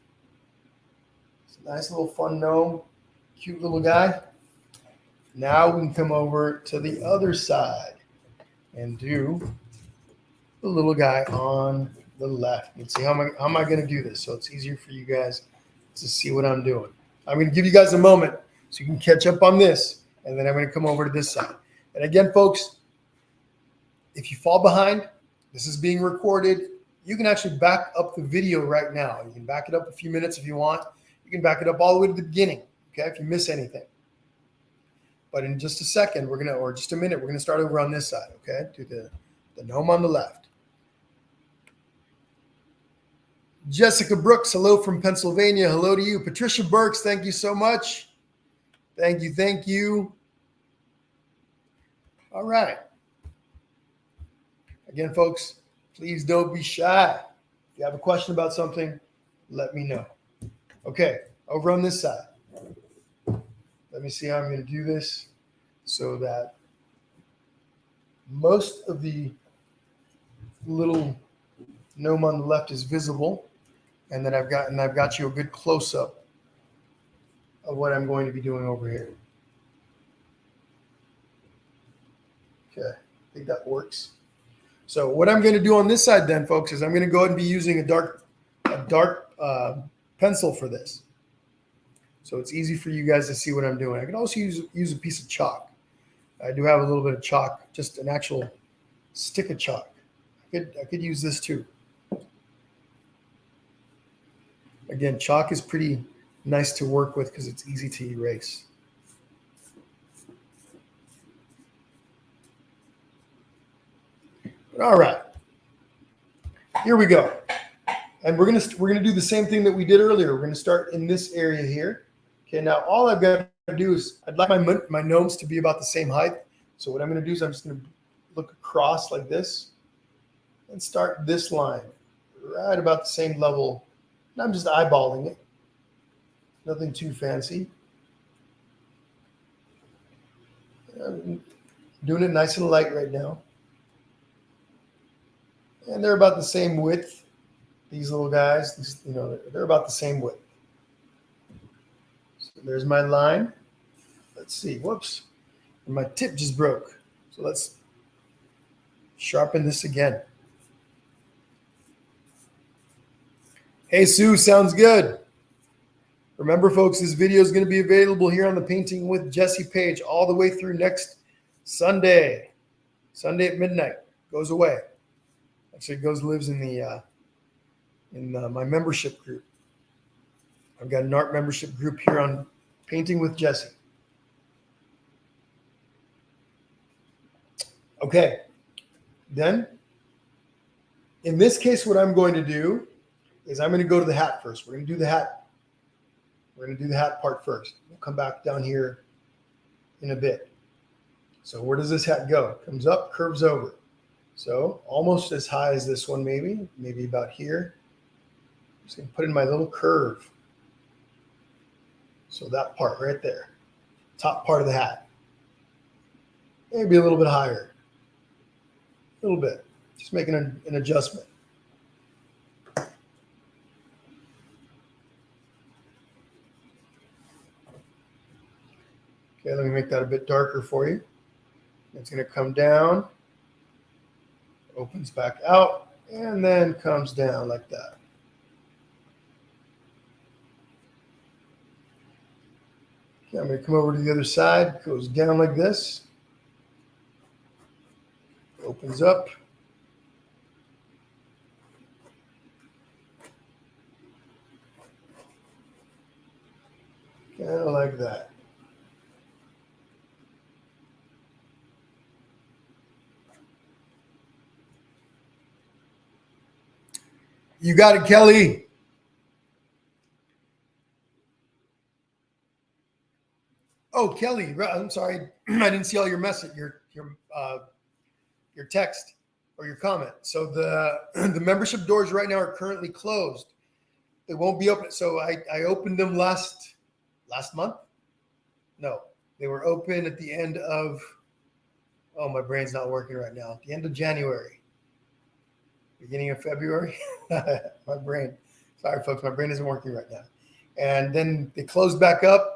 It's a nice little fun gnome, cute little guy. Now we can come over to the other side and do the little guy on the left. Let's see, how am I going to do this so it's easier for you guys to see what I'm doing. I'm going to give you guys a moment so you can catch up on this, and then I'm going to come over to this side. And again, folks, if you fall behind, this is being recorded. You can actually back up the video right now. You can back it up a few minutes if you want. You can back it up all the way to the beginning, okay, if you miss anything. But in just a second, or just a minute, we're going to start over on this side, okay? Do the gnome on the left. Jessica Brooks, hello from Pennsylvania. Hello to you. Patricia Burks, thank you so much. Thank you, thank you. All right. Again, folks, please don't be shy. If you have a question about something, let me know. Okay, over on this side. Let me see how I'm going to do this so that most of the little gnome on the left is visible. And then I've got you a good close-up of what I'm going to be doing over here. Okay, I think that works. So what I'm going to do on this side then, folks, is I'm going to go ahead and be using a dark pencil for this. So it's easy for you guys to see what I'm doing. I can also use a piece of chalk. I do have a little bit of chalk, just an actual stick of chalk. I could use this too. Again, chalk is pretty nice to work with because it's easy to erase. All right, here we go. And we're gonna do the same thing that we did earlier. We're gonna start in this area here. Okay, now all I've got to do is I'd like my gnomes to be about the same height. So what I'm gonna do is I'm just gonna look across like this and start this line right about the same level. And I'm just eyeballing it. Nothing too fancy. I'm doing it nice and light right now. And they're about the same width. These little guys, they're about the same width. So there's my line. Let's see. Whoops. And my tip just broke. So let's sharpen this again. Hey, Sue, sounds good. Remember, folks, this video is going to be available here on the Painting with Jesse page all the way through next Sunday. Sunday at midnight. Goes away. Actually, lives in my membership group. I've got an art membership group here on Painting with Jesse. Okay. Then, in this case, what I'm going to do is I'm going to go to the hat first. We're going to do the hat. We're going to do the hat part first. We'll come back down here in a bit. So where does this hat go? Comes up, curves over. So almost as high as this one, maybe about here. Just going to put in my little curve. So that part right there, top part of the hat. Maybe a little bit higher. A little bit. Just making an adjustment. Okay, let me make that a bit darker for you. It's going to come down, opens back out, and then comes down like that. Okay, I'm going to come over to the other side. Goes down like this. Opens up. Kind of like that. You got it, Kelly. Oh, Kelly, I'm sorry. I didn't see all your message, your text or your comment. So the membership doors right now are currently closed. They won't be open. So I opened them last month. No, they were open at the end of, oh, my brain's not working right now. At the end of January, beginning of February. My brain. Sorry, folks, my brain isn't working right now. And then they closed back up.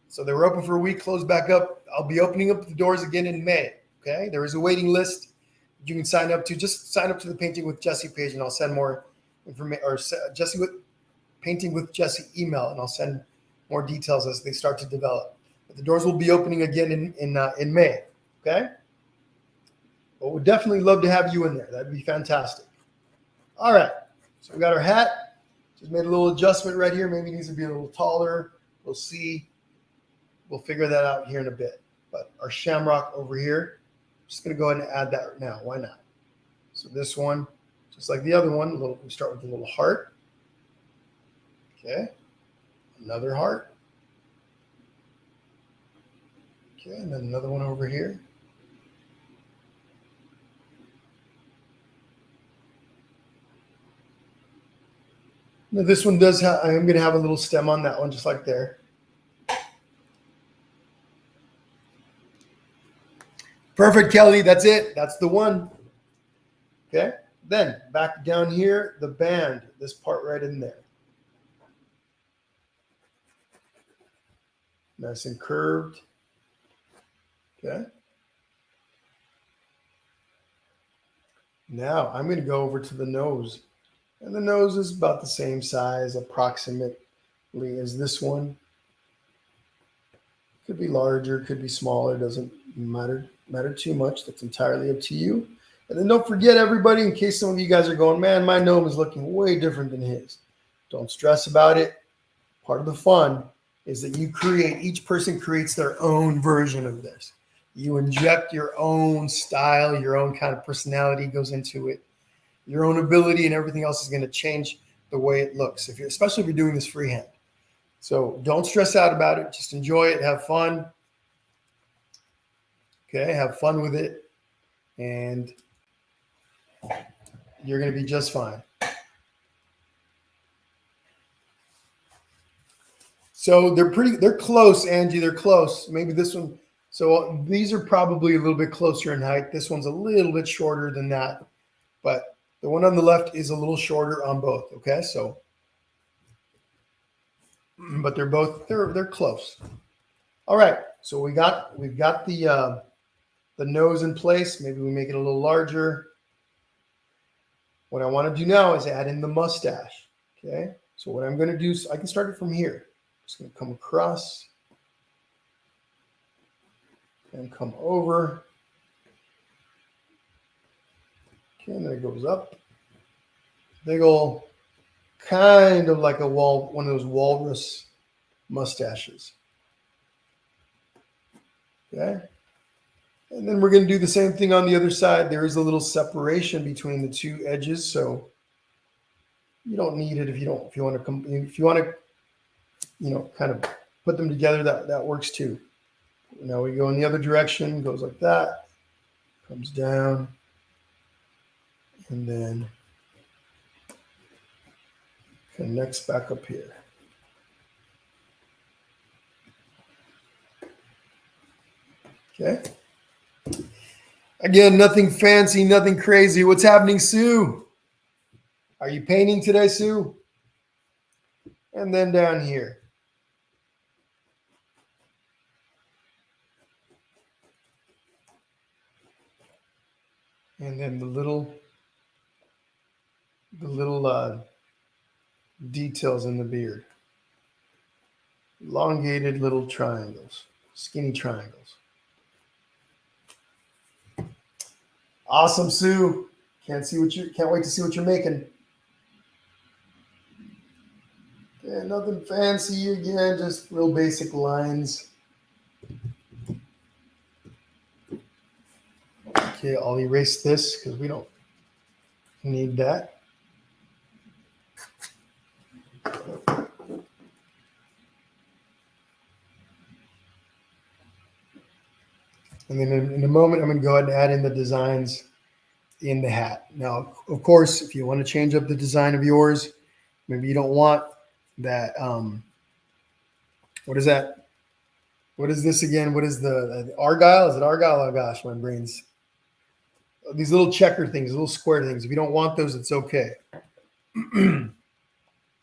So they were open for a week, closed back up. I'll be opening up the doors again in May. Okay, there is a waiting list you can sign up to. Just sign up to the Painting with Jesse page, and I'll send more information. Or Jesse with Painting with Jesse email, and I'll send more details as they start to develop. But the doors will be opening again in May. Okay, well, we'd definitely love to have you in there. That'd be fantastic. All right, so we got our hat. Just made a little adjustment right here. Maybe it needs to be a little taller. We'll see. We'll figure that out here in a bit. But our shamrock over here, I'm just going to go ahead and add that right now. Why not? So this one, just like the other one, we start with a little heart. Okay. Another heart. Okay, and then another one over here. Now this one does have, I'm going to have a little stem on that one, just like there. Perfect, Kelly. That's it. That's the one. Okay. Then back down here, the band, this part right in there. Nice and curved. Okay. Now I'm going to go over to the nose. And the nose is about the same size approximately as this one. Could be larger, could be smaller, doesn't matter too much. That's entirely up to you. And then don't forget, everybody, in case some of you guys are going, man, my gnome is looking way different than his. Don't stress about it. Part of the fun is that each person creates their own version of this. You inject your own style, your own kind of personality goes into it. Your own ability and everything else is going to change the way it looks, especially if you're doing this freehand. So don't stress out about it. Just enjoy it. Have fun. Okay, have fun with it. And you're going to be just fine. So they're close, Angie. They're close. Maybe this one. So these are probably a little bit closer in height. This one's a little bit shorter than that. But the one on the left is a little shorter on both. Okay, so. But they're close. All right, so we've got the nose in place. Maybe we make it a little larger. What I want to do now is add in the mustache. Okay, so what I'm going to do, I can start it from here. I'm just going to come across and come over. Okay, and then it goes up. Big ol', kind of like one of those walrus mustaches. Okay. And then we're going to do the same thing on the other side. There is a little separation between the two edges, so you don't need it if you want to, kind of put them together. That works too. Now we go in the other direction. Goes like that. Comes down, and then connects back up here. Okay. Again, nothing fancy, nothing crazy. What's happening, Sue? Are you painting today, Sue? And then down here. And then the little details in the beard. Elongated little triangles, skinny triangles. Awesome, Sue. Can't wait to see what you're making. Yeah, nothing fancy again, just real basic lines. Okay, I'll erase this because we don't need that. And then in a moment, I'm going to go ahead and add in the designs in the hat. Now, of course, if you want to change up the design of yours, maybe you don't want that. What is that? What is this again? What is the argyle? Is it argyle? Oh gosh, my brain's. These little checker things, little square things. If you don't want those, it's okay. You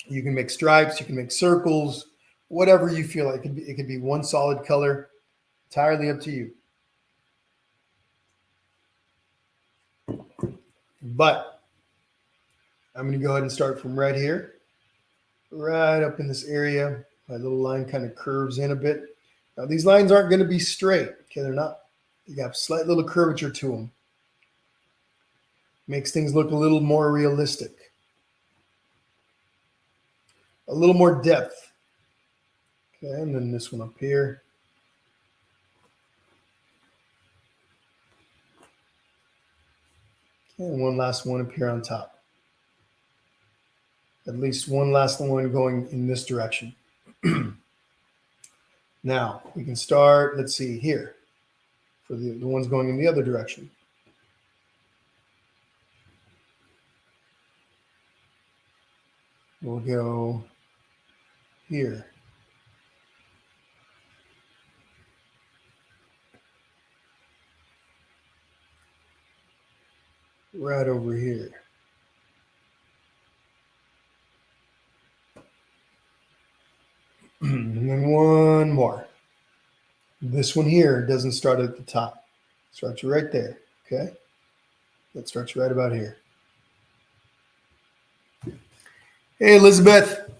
can make stripes, you can make circles, whatever you feel like. It could be one solid color. Entirely up to you. But I'm going to go ahead and start from right here, right up in this area. My little line kind of curves in a bit. Now these lines aren't going to be straight. Okay, they're not. You got slight little curvature to them. Makes things look a little more realistic. A little more depth. Okay, and then this one up here. Okay, and one last one up here on top. At least one last one going in this direction. Now, we can start, let's see, here. For the ones going in the other direction. We'll go here. Right over here. And then one more. This one here doesn't start at the top. It starts right there, okay? That starts right about here. Hey, Elizabeth.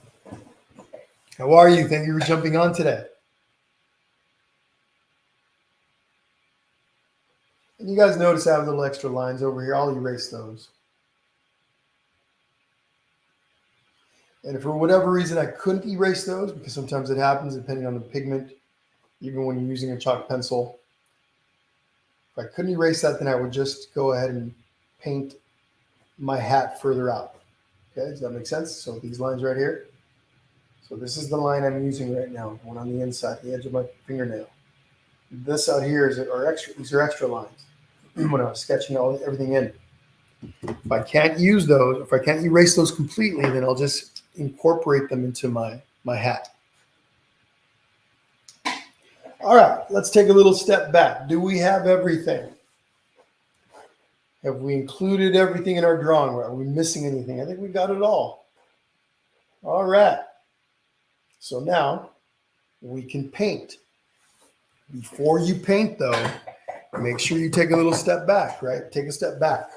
How are you? Thank you for jumping on today. And you guys notice I have little extra lines over here. I'll erase those. And if for whatever reason I couldn't erase those, because sometimes it happens depending on the pigment, even when you're using a chalk pencil, if I couldn't erase that, then I would just go ahead and paint my hat further out. Okay, does that make sense? So these lines right here. So this is the line I'm using right now, one on the inside, the edge of my fingernail. This out here these are extra lines when I was sketching everything in. If I can't use those, if I can't erase those completely, then I'll just incorporate them into my hat. All right, let's take a little step back. Do we have everything? Have we included everything in our drawing? Are we missing anything? I think we got it all. All right. So now we can paint. Before you paint, though, make sure you take a little step back, right? Take a step back.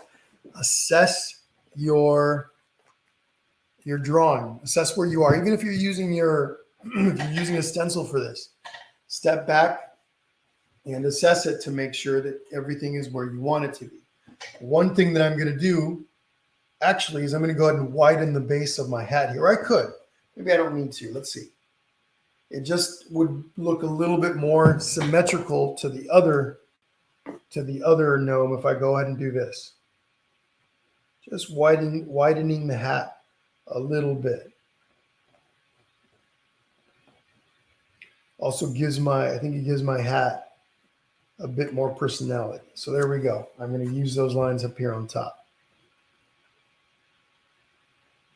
Assess your drawing. Assess where you are. Even if you're using a stencil for this, step back and assess it to make sure that everything is where you want it to be. One thing that I'm going to do actually is I'm going to go ahead and widen the base of my hat here. I could. Maybe I don't need to. Let's see. It just would look a little bit more symmetrical to the other gnome if I go ahead and do this. Just widening the hat a little bit. Also I think it gives my hat a bit more personality. So there we go. I'm going to use those lines up here on top.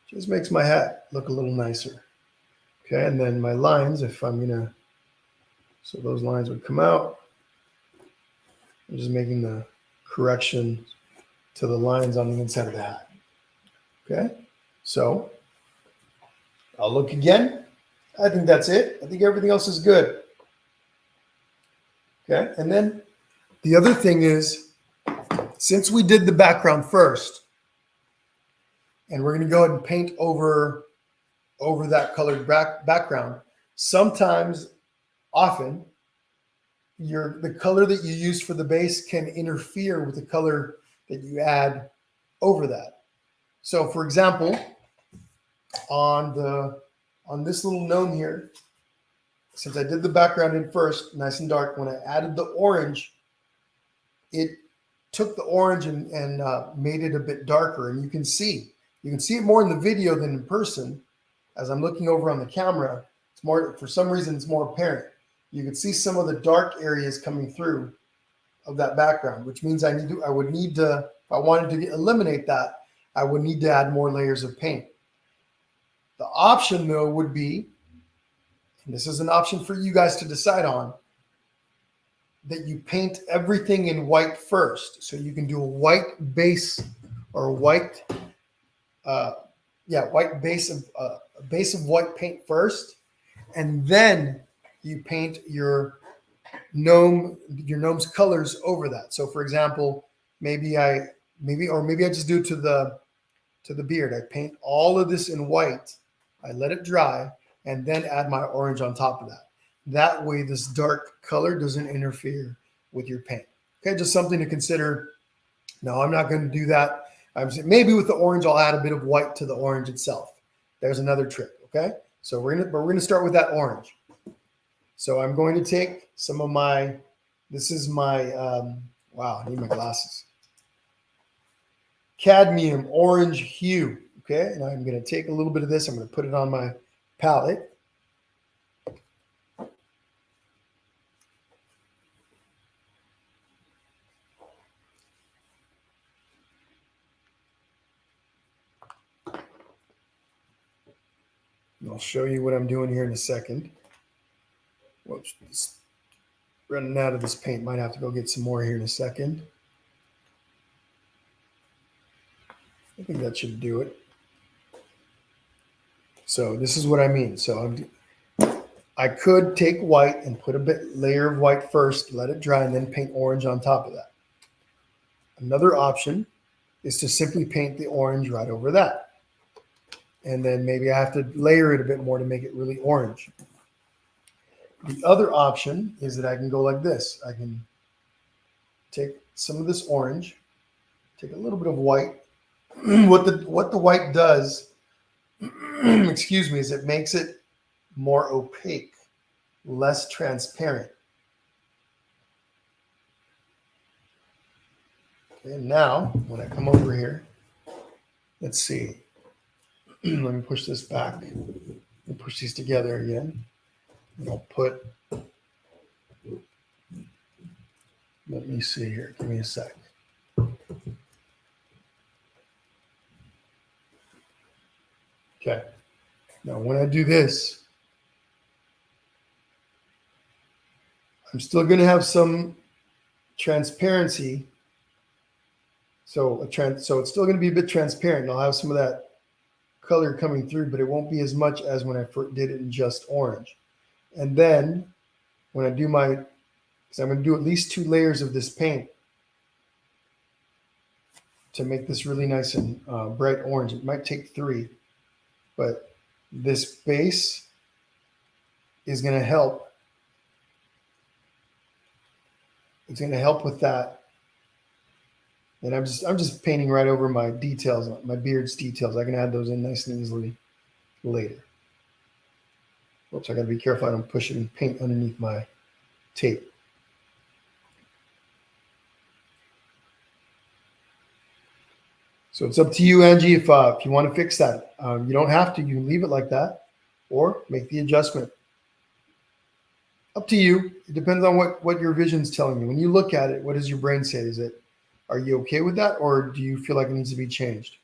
Just makes my hat look a little nicer. Okay, and then my lines, if I'm gonna, so those lines would come out. I'm just making the correction to the lines on the inside of the hat. Okay, so I'll look again. I think that's it. I think everything else is good. Okay, and then the other thing is, since we did the background first, and we're going to go ahead and paint over that colored background, sometimes, often, the color that you use for the base can interfere with the color that you add over that. So, for example, on this little gnome here, since I did the background in first, nice and dark, when I added the orange, it took the orange and made it a bit darker. And you can see it more in the video than in person. As I'm looking over on the camera, it's more, for some reason, it's more apparent. You can see some of the dark areas coming through of that background, which means I would need to, if I wanted to eliminate that, I would need to add more layers of paint. The option, though, would be, and this is an option for you guys to decide on, that you paint everything in white first. So you can do a white base or a white, white base of a base of white paint first, and then you paint your gnome's colors over that. So, for example, maybe I just do it to the beard. I paint all of this in white. I let it dry, and then add my orange on top of that. That way, this dark color doesn't interfere with your paint. Okay, just something to consider. No, I'm not going to do that. I'm saying maybe with the orange, I'll add a bit of white to the orange itself. There's another trick. Okay, so we're gonna start with that orange. So I'm going to take some of my. This is my. Wow, I need my glasses. Cadmium orange hue. Okay, and I'm going to take a little bit of this. I'm going to put it on my palette. I'll show you what I'm doing here in a second. Whoops, running out of this paint. Might have to go get some more here in a second. I think that should do it. So this is what I mean. So I could take white and put a layer of white first, let it dry, and then paint orange on top of that. Another option is to simply paint the orange right over that. And then maybe I have to layer it a bit more to make it really orange. The other option is that I can go like this. I can take some of this orange, take a little bit of white. What the white does, excuse me, is it makes it more opaque, less transparent. Okay, now when I come over here, let's see. Let me push this back and push these together again. And I'll put, let me see here. Give me a sec. Okay. Now, when I do this, I'm still going to have some transparency. So it's still going to be a bit transparent. And I'll have some of that color coming through, but it won't be as much as when I first did it in just orange. And then when I do because I'm going to do at least 2 layers of this paint to make this really nice and bright orange. It might take 3, but this base is going to help. It's going to help with that. And I'm just painting right over my details, my beard's details. I can add those in nice and easily later. Oops, I got to be careful I don't push it and paint underneath my tape. So it's up to you, Angie, if you want to fix that. You don't have to. You can leave it like that or make the adjustment. Up to you. It depends on what your vision's telling you. When you look at it, what does your brain say? Are you okay with that, or do you feel like it needs to be changed?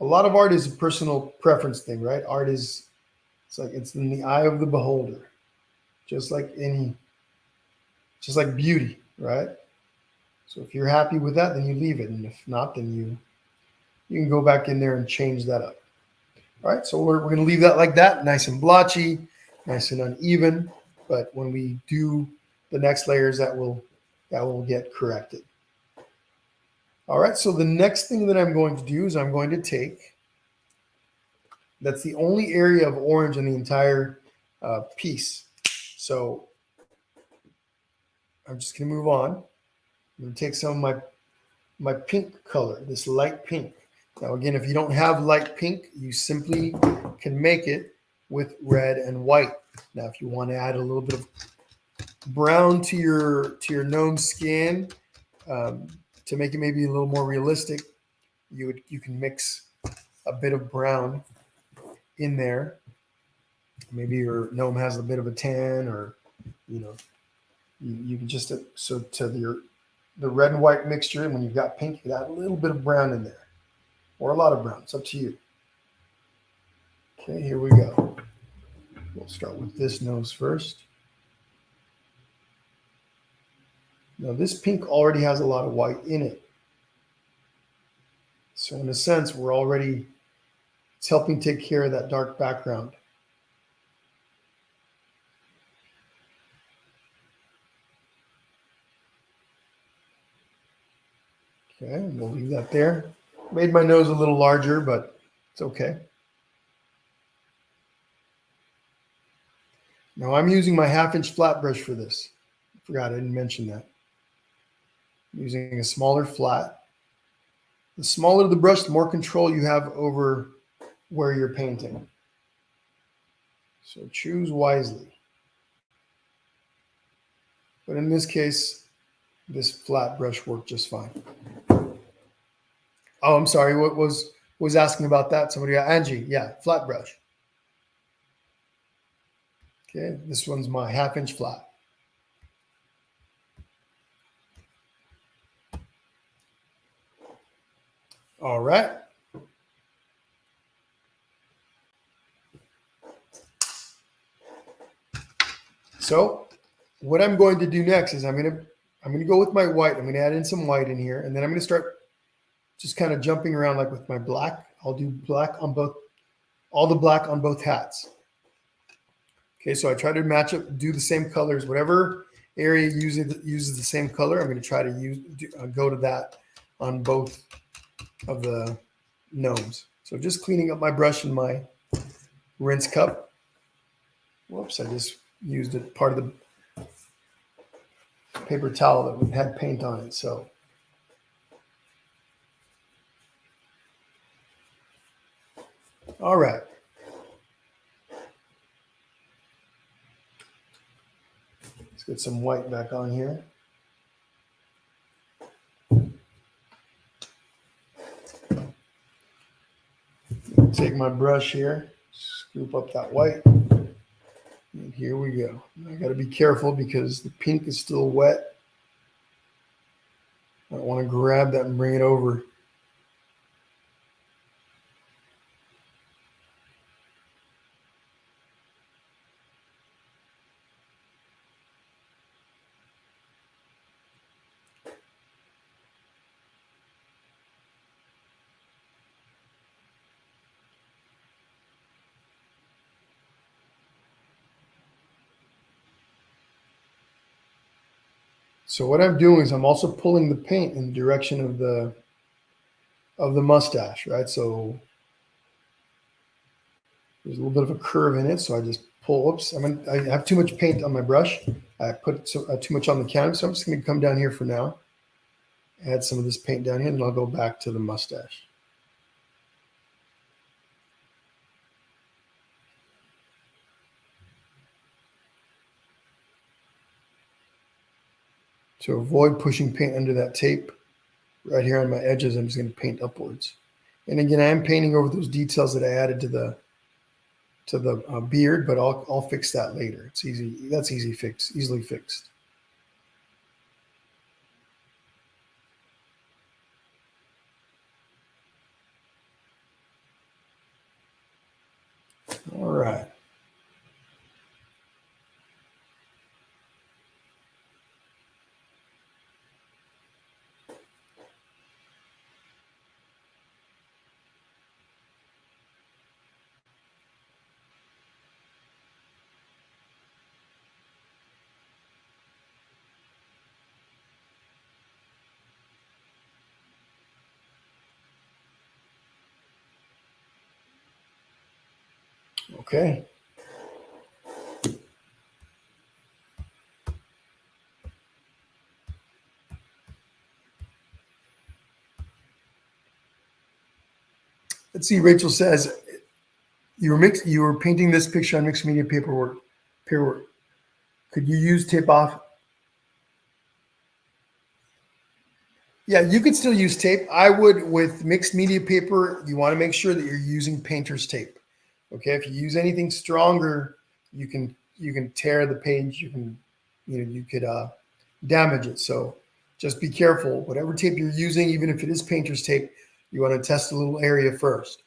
a lot of art is a personal preference thing, right? Art is, it's in the eye of the beholder, just like beauty, right? So if you're happy with that, then you leave it, and if not, then you can go back in there and change that up. All right, so we're going to leave that like that, nice and blotchy, nice and uneven. But when we do the next layers, that will get corrected. All right, so the next thing that I'm going to do is I'm going to take, that's the only area of orange in the entire piece. So I'm just going to move on. I'm going to take some of my pink color, this light pink. Now, again, if you don't have light pink, you simply can make it with red and white. Now, if you want to add a little bit of brown to your gnome skin to make it maybe a little more realistic, you can mix a bit of brown in there. Maybe your gnome has a bit of a tan, or you can just so to the red and white mixture. And when you've got pink, you can add a little bit of brown in there, or a lot of brown. It's up to you. Okay, here we go. We'll start with this nose first. Now this pink already has a lot of white in it. So in a sense, it's helping take care of that dark background. Okay, we'll leave that there. Made my nose a little larger, but it's okay. Now I'm using my 1/2-inch flat brush for this. I forgot, I didn't mention that. I'm using a smaller flat. The smaller the brush, the more control you have over where you're painting. So choose wisely. But in this case, this flat brush worked just fine. Oh, I'm sorry. What was asking about that? Somebody, Angie, yeah, flat brush. Okay, this one's my 1/2-inch flat. All right. So what I'm going to do next is I'm going to go with my white. I'm going to add in some white in here, and then I'm going to start just kind of jumping around like with my black. I'll do black on all the black on both hats. Okay, so I try to match up, do the same colors. Whatever area uses the same color, I'm going to try to go to that on both of the gnomes. So just cleaning up my brush and my rinse cup. Whoops, I just used it, part of the paper towel that had paint on it. So all right. Let's get some white back on here. Take my brush here, scoop up that white, and here we go. I got to be careful because the pink is still wet. I don't want to grab that and bring it over. So what I'm doing is I'm also pulling the paint in the direction of the mustache, right? So there's a little bit of a curve in it, so I just pull. Whoops, I have too much paint on my brush. I put too much on the canvas, so I'm just going to come down here for now. Add some of this paint down here, and I'll go back to the mustache. To avoid pushing paint under that tape, right here on my edges, I'm just going to paint upwards. And again, I am painting over those details that I added to the beard, but I'll fix that later. It's easy. That's easily fixed. right. Okay. Let's see. Rachel says you were painting this picture on mixed media paperwork. Could you use tape off? Yeah, you could still use tape. I would with mixed media paper. You want to make sure that you're using painter's tape. Okay, if you use anything stronger, you can tear the page. You could damage it. So just be careful. Whatever tape you're using, even if it is painter's tape, you want to test a little area first.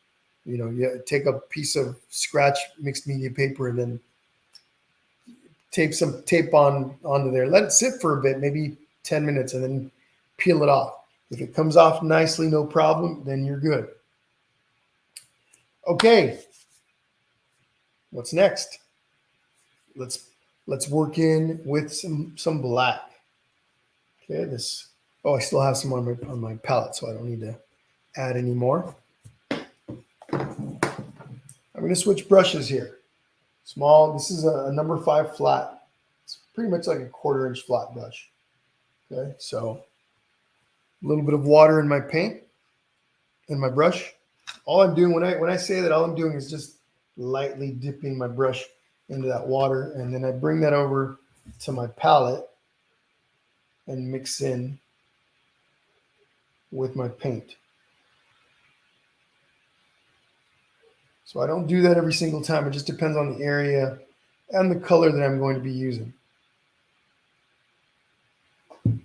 You take a piece of scratch mixed media paper and then tape some tape onto there. Let it sit for a bit, maybe 10 minutes, and then peel it off. If it comes off nicely, no problem, then you're good. Okay, what's next? Let's work in with some black. Okay, this. Oh, I still have some on my palette, so I don't need to add any more. I'm going to switch brushes here. Small. This is a number 5 flat. It's pretty much like a 1/4 inch flat brush. Okay, so a little bit of water in my paint, in my brush. All I'm doing when I say that, all I'm doing is just lightly dipping my brush into that water, and then I bring that over to my palette and mix in with my paint. So I don't do that every single time. It just depends on the area and the color that I'm going to be using.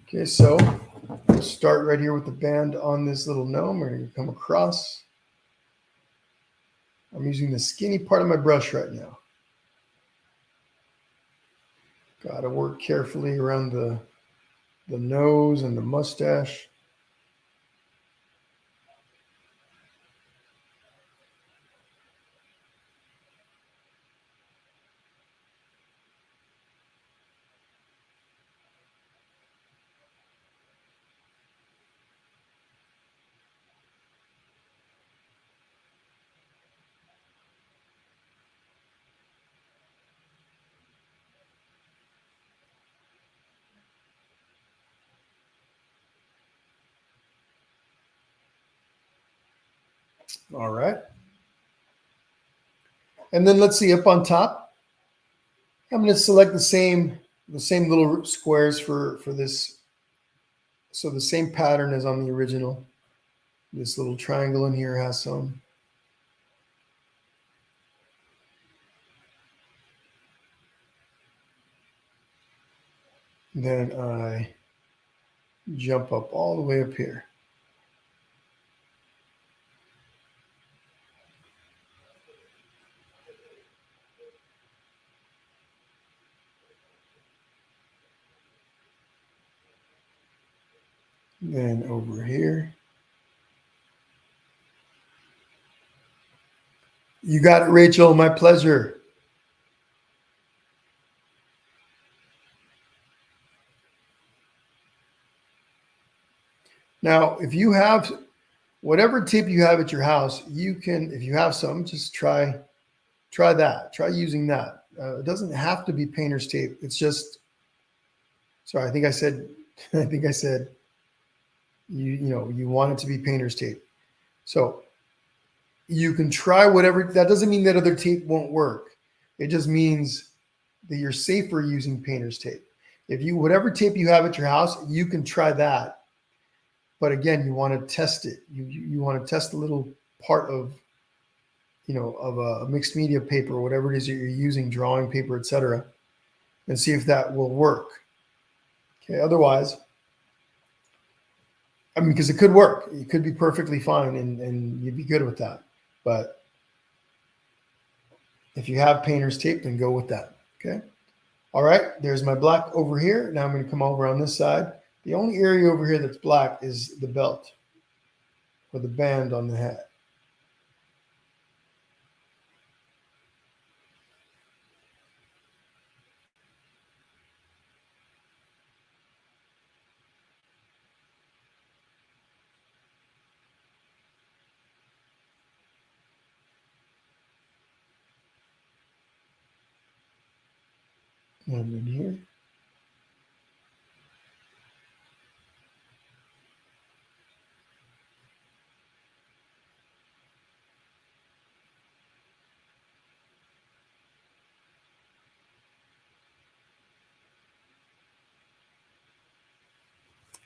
Okay, so we'll start right here with the band on this little gnome. We're going to come across. I'm using the skinny part of my brush right now. Got to work carefully around the nose and the mustache. All right. And then let's see, up on top, I'm going to select the same little squares for this. So the same pattern as on the original. This little triangle in here has some. Then I jump up all the way up here. Then over here. You got it, Rachel. My pleasure. Now, if you have whatever tape you have at your house, you can, if you have some, just try that. Try using that. It doesn't have to be painter's tape. It's just, sorry, I think I said you want it to be painter's tape. So you can try whatever. That doesn't mean that other tape won't work. It just means that you're safer using painter's tape. If you, whatever tape you have at your house, you can try that. But again, you want to test it. You want to test a little part of, of a mixed media paper, or whatever it is that you're using, drawing paper, etc., and see if that will work. Okay. Otherwise, I mean, because it could work. It could be perfectly fine, and you'd be good with that. But If you have painter's tape, then go with that. Okay. All right. There's my black over here. Now I'm going to come over on this side. The only area over here that's black is the belt or the band on the hat. And in here.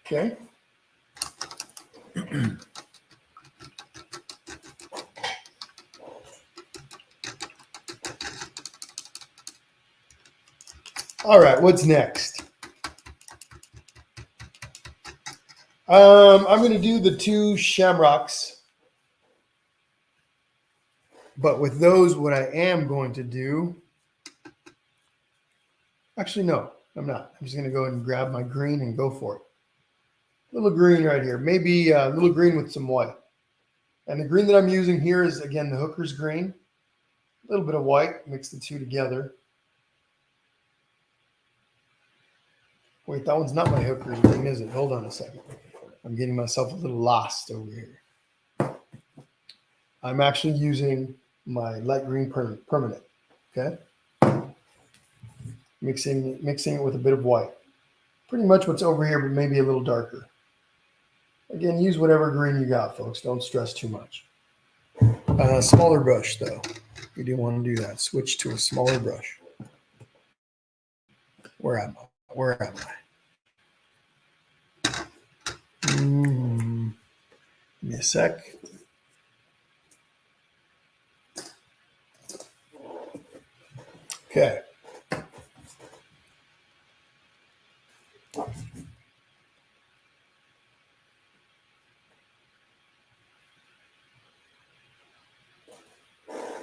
Okay. All right, what's next? I'm going to do the 2 shamrocks. But with those, what I am going to do, actually, no, I'm not. I'm just going to go ahead and grab my green and go for it. Little green right here, maybe a little green with some white. And the green that I'm using here is, again, the hooker's green. A little bit of white, mix the two together. Wait, that one's not my hooker's green, is it? Hold on a second. I'm getting myself a little lost over here. I'm actually using my light green permanent, okay? Mixing it with a bit of white. Pretty much what's over here, but maybe a little darker. Again, use whatever green you got, folks. Don't stress too much. Smaller brush, though. You do want to do that. Switch to a smaller brush. Where am I? Where am I? Give me a sec. Okay.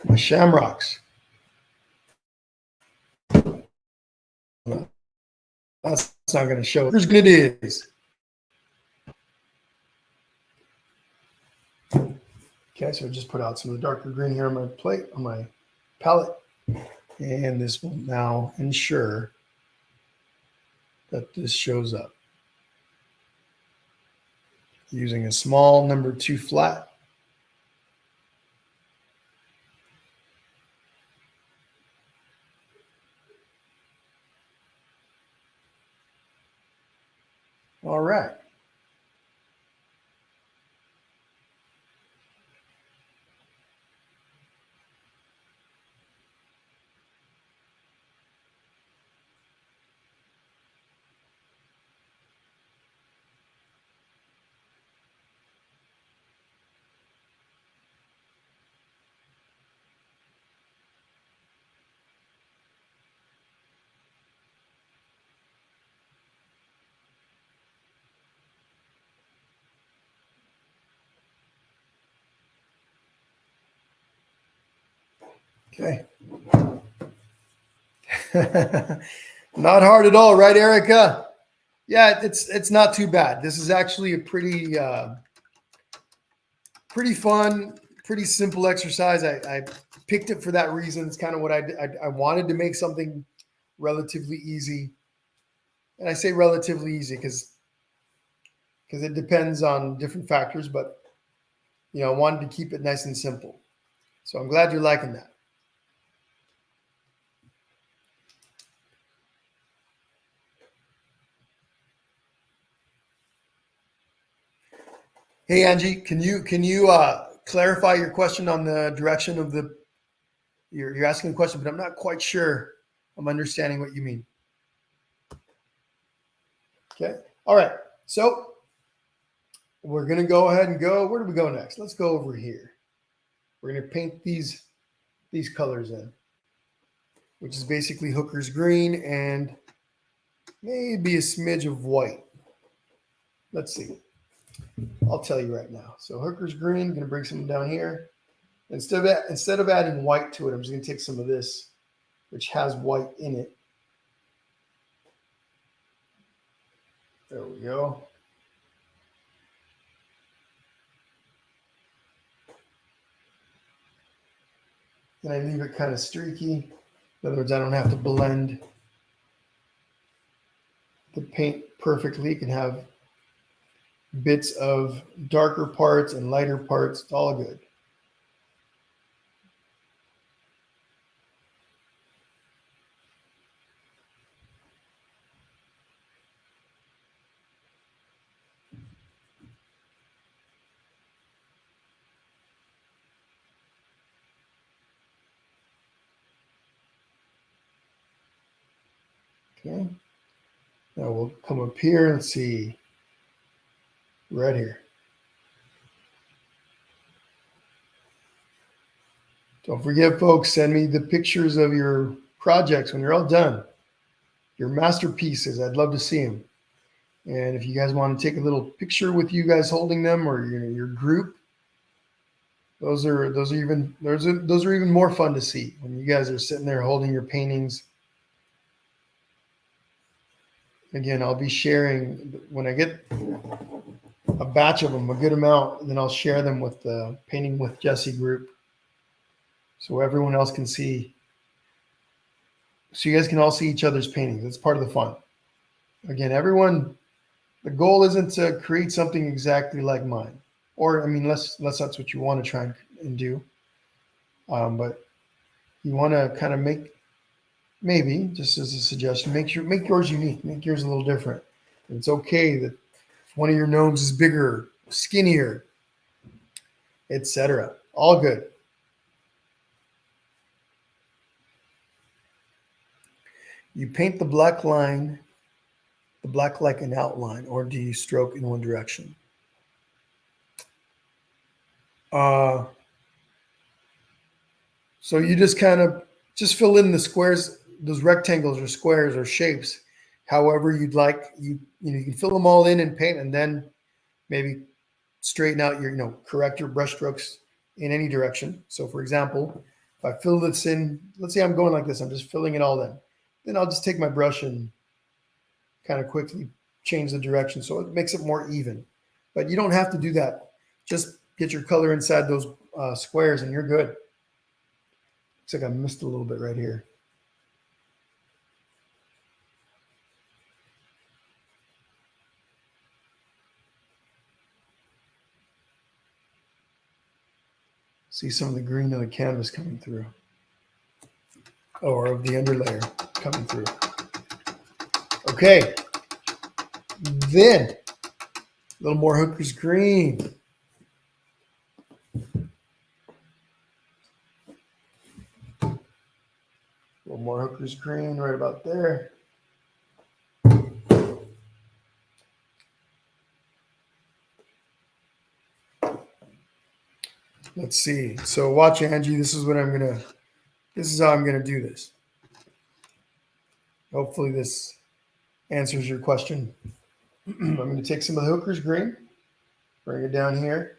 My shamrocks. That's not going to show. Here's what it is. Okay, so I just put out some of the darker green here on my plate, on my palette. And this will now ensure that this shows up. Using a small number 2 flat. All right. Okay. Not hard at all, right, Erica? Yeah, it's not too bad. This is actually a pretty fun, pretty simple exercise. I picked it for that reason. It's kind of what I wanted to make something relatively easy. And I say relatively easy because it depends on different factors, but I wanted to keep it nice and simple. So I'm glad you're liking that. Hey Angie, can you clarify your question on the direction of the? You're asking a question, but I'm not quite sure I'm understanding what you mean. Okay. All right. So we're gonna go ahead and go. Where do we go next? Let's go over here. We're gonna paint these colors in, which is basically hooker's green and maybe a smidge of white. Let's see. I'll tell you right now. So hooker's green, going to bring some down here. Instead of adding white to it, I'm just going to take some of this, which has white in it. There we go. And I leave it kind of streaky. In other words, I don't have to blend the paint perfectly. You can have bits of darker parts and lighter parts. It's all good. Okay. Now we'll come up here and see right here. Don't forget, folks, send me the pictures of your projects when you're all done. Your masterpieces. I'd love to see them. And if you guys want to take a little picture with you guys holding them, or your group, those are even more fun to see when you guys are sitting there holding your paintings. Again, I'll be sharing when I get a batch of them, a good amount, then I'll share them with the Painting with Jesse group, so everyone else can see. So you guys can all see each other's paintings. That's part of the fun. Again, everyone, the goal isn't to create something exactly like mine, or I mean, unless that's what you want to try and do. But you want to kind of make, maybe just as a suggestion, make yours unique, make yours a little different. And it's okay that if one of your gnomes is bigger, skinnier, etc. All good. You paint the black line, the black like an outline, or do you stroke in one direction? So you just kind of just fill in the squares, those rectangles or squares or shapes, however you'd like. You can fill them all in and paint, and then maybe straighten out your, correct your brush strokes in any direction. So for example, if I fill this in, let's say I'm going like this, I'm just filling it all in. Then I'll just take my brush and kind of quickly change the direction so it makes it more even. But you don't have to do that. Just get your color inside those squares and you're good. Looks like I missed a little bit right here. See some of the green of the canvas coming through, or of the underlayer coming through. Okay, then a little more Hooker's green. A little more Hooker's green right about there. Let's see. So watch, Angie. This is how I'm gonna do this. Hopefully this answers your question. I'm gonna take some of the Hooker's green, bring it down here.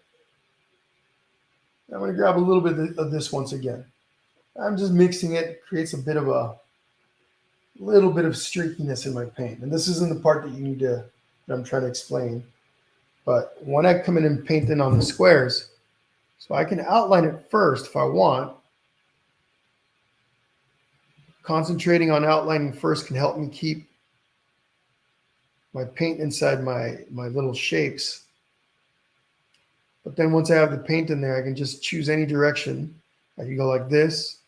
I'm gonna grab a little bit of this once again. I'm just mixing it, creates a little bit of streakiness in my paint. And this isn't the part that I'm trying to explain. But when I come in and paint in on the squares, so I can outline it first if I want. Concentrating on outlining first can help me keep my paint inside my little shapes. But then once I have the paint in there, I can just choose any direction. I can go like this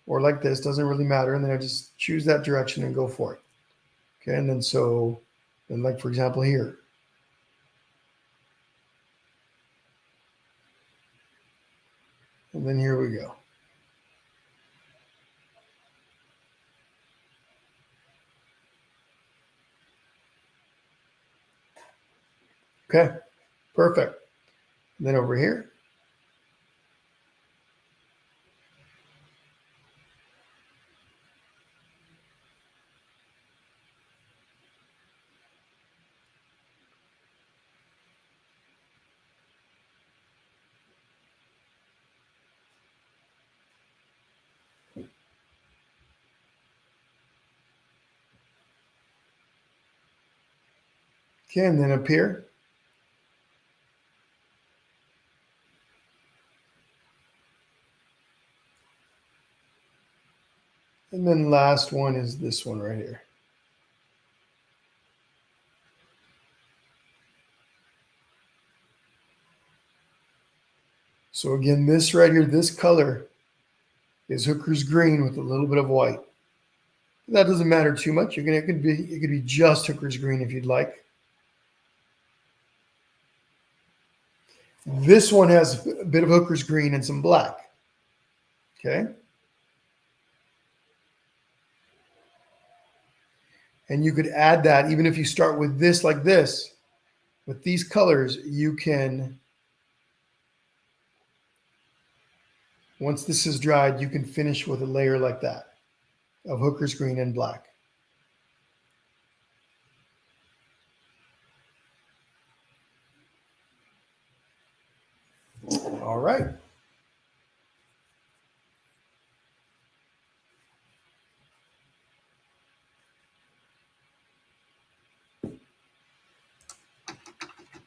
or like this, doesn't really matter. And then I just choose that direction and go for it. Okay, and then like for example here. And then here we go. Okay, perfect. And then over here. Okay, and then up here. And then last one is this one right here. So again, this right here, this color is Hooker's green with a little bit of white. That doesn't matter too much. It could be just Hooker's green if you'd like. This one has a bit of Hooker's green and some black. Okay. And you could add that even if you start with this like this, with these colors, you can, once this is dried, you can finish with a layer like that of Hooker's green and black. All right.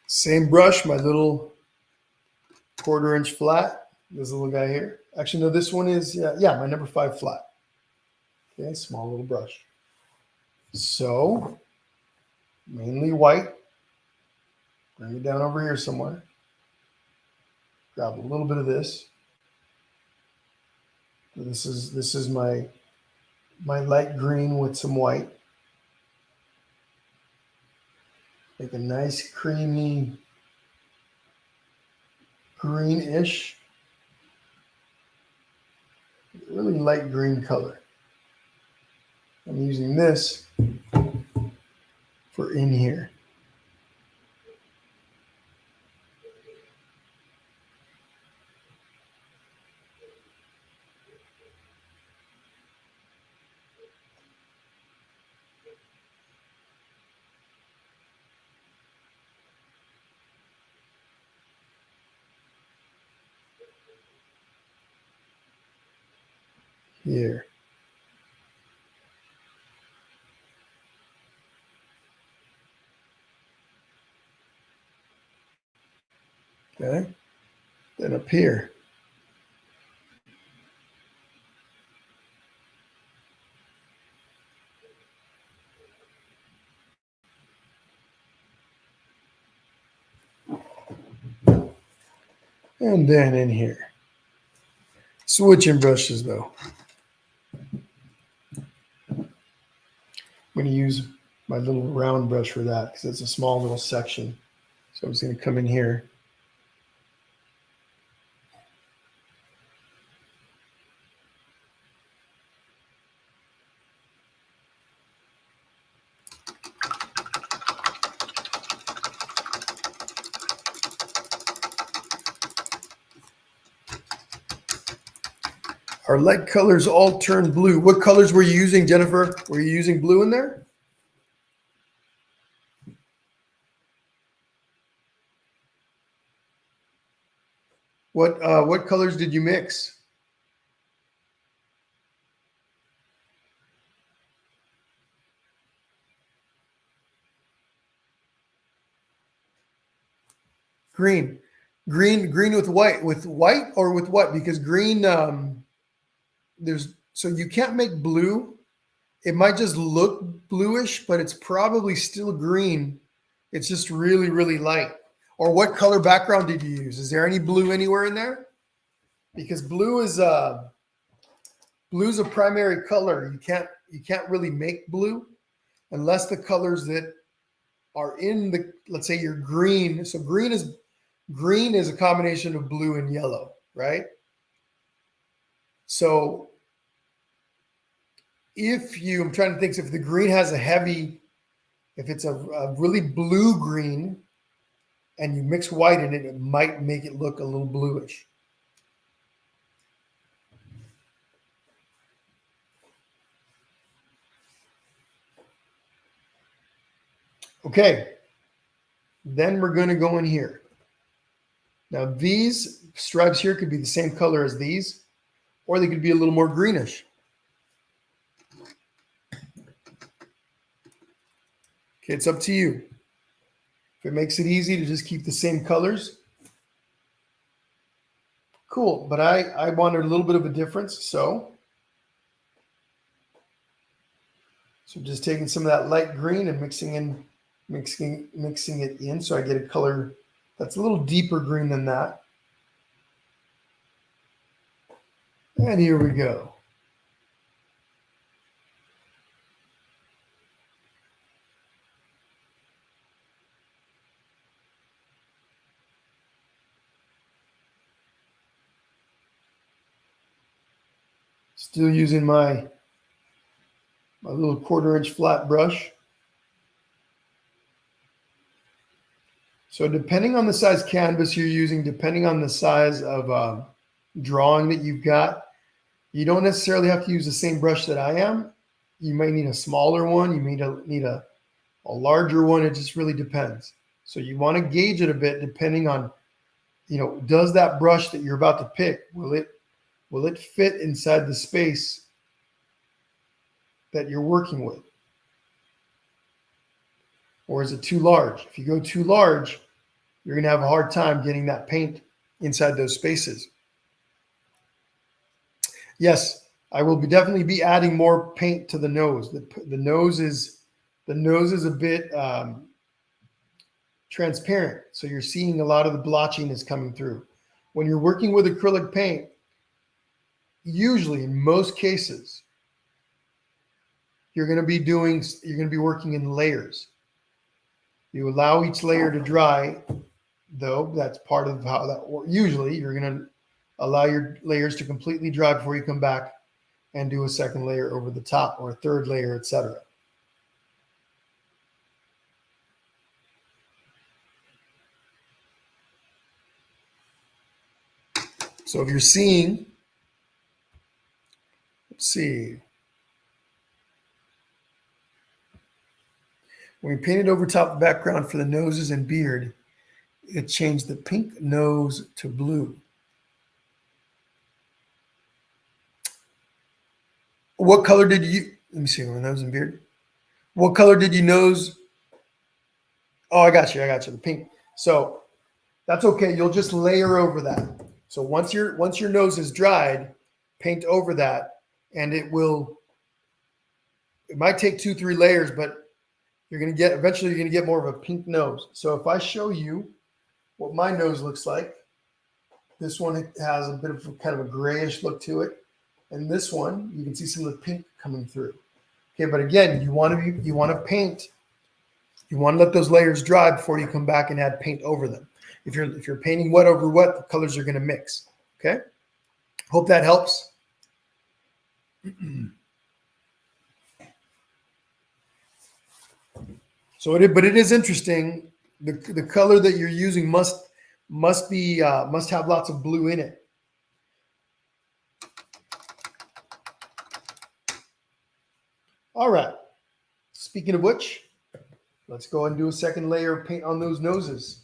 Same brush, my little 1/4 inch flat. This little guy here. Actually, no, this one is, my number 5 flat. Okay, small little brush. So, mainly white. Bring it down over here somewhere. Grab a little bit of this. This is my light green with some white. Make a nice creamy greenish, really light green color. I'm using this for in here. Here. Okay. Then up here. And then in here. Switching brushes though. I'm going to use my little round brush for that because it's a small little section. So I'm just going to come in here. Our light colors all turned blue. What colors were you using, Jennifer? Were you using blue in there? What colors did you mix? Green. Green with white. With white or with what? Because green, so you can't make blue. It might just look bluish, but it's probably still green. It's just really, really light. Or what color background did you use? Is there any blue anywhere in there? Because blue's a primary color. You can't really make blue unless the colors that are in the, let's say your green. So green is a combination of blue and yellow, right? So I'm trying to think, so if the green has if it's a really blue green and you mix white in it, it might make it look a little bluish. Okay, then we're going to go in here. Now these stripes here could be the same color as these, or they could be a little more greenish. Okay, it's up to you. If it makes it easy to just keep the same colors, cool. But I wanted a little bit of a difference, so just taking some of that light green and mixing it in, so I get a color that's a little deeper green than that. And here we go. Still using my little 1/4-inch flat brush. So depending on the size canvas you're using, depending on the size of drawing that you've got, you don't necessarily have to use the same brush that I am. You may need a smaller one. You may need a larger one. It just really depends. So you want to gauge it a bit depending on, does that brush that you're about to pick, will it fit inside the space that you're working with? Or is it too large? If you go too large, you're going to have a hard time getting that paint inside those spaces. Yes, I will definitely be adding more paint to the nose. The nose is a bit transparent, so you're seeing a lot of the blotchiness coming through. When you're working with acrylic paint, usually in most cases, you're going to be working in layers. You allow each layer to dry, though. That's part of how that works. Usually, you're going to allow your layers to completely dry before you come back and do a second layer over the top, or a third layer, etc. So if you're seeing, let's see, when we painted over top the background for the noses and beard, it changed the pink nose to blue. What color did you, let me see, my nose and beard. What color did you nose? Oh, I got you, the pink. So that's okay, you'll just layer over that. So once your nose is dried, paint over that, and it might take 2-3 layers, but eventually you're gonna get more of a pink nose. So if I show you what my nose looks like, this one has a bit of kind of a grayish look to it. And this one, you can see some of the pink coming through. Okay, but again, you want to paint. You want to let those layers dry before you come back and add paint over them. If you're painting wet over wet, the colors are going to mix. Okay, hope that helps. But it is interesting. The color that you're using must have lots of blue in it. All right. Speaking of which, let's go and do a second layer of paint on those noses.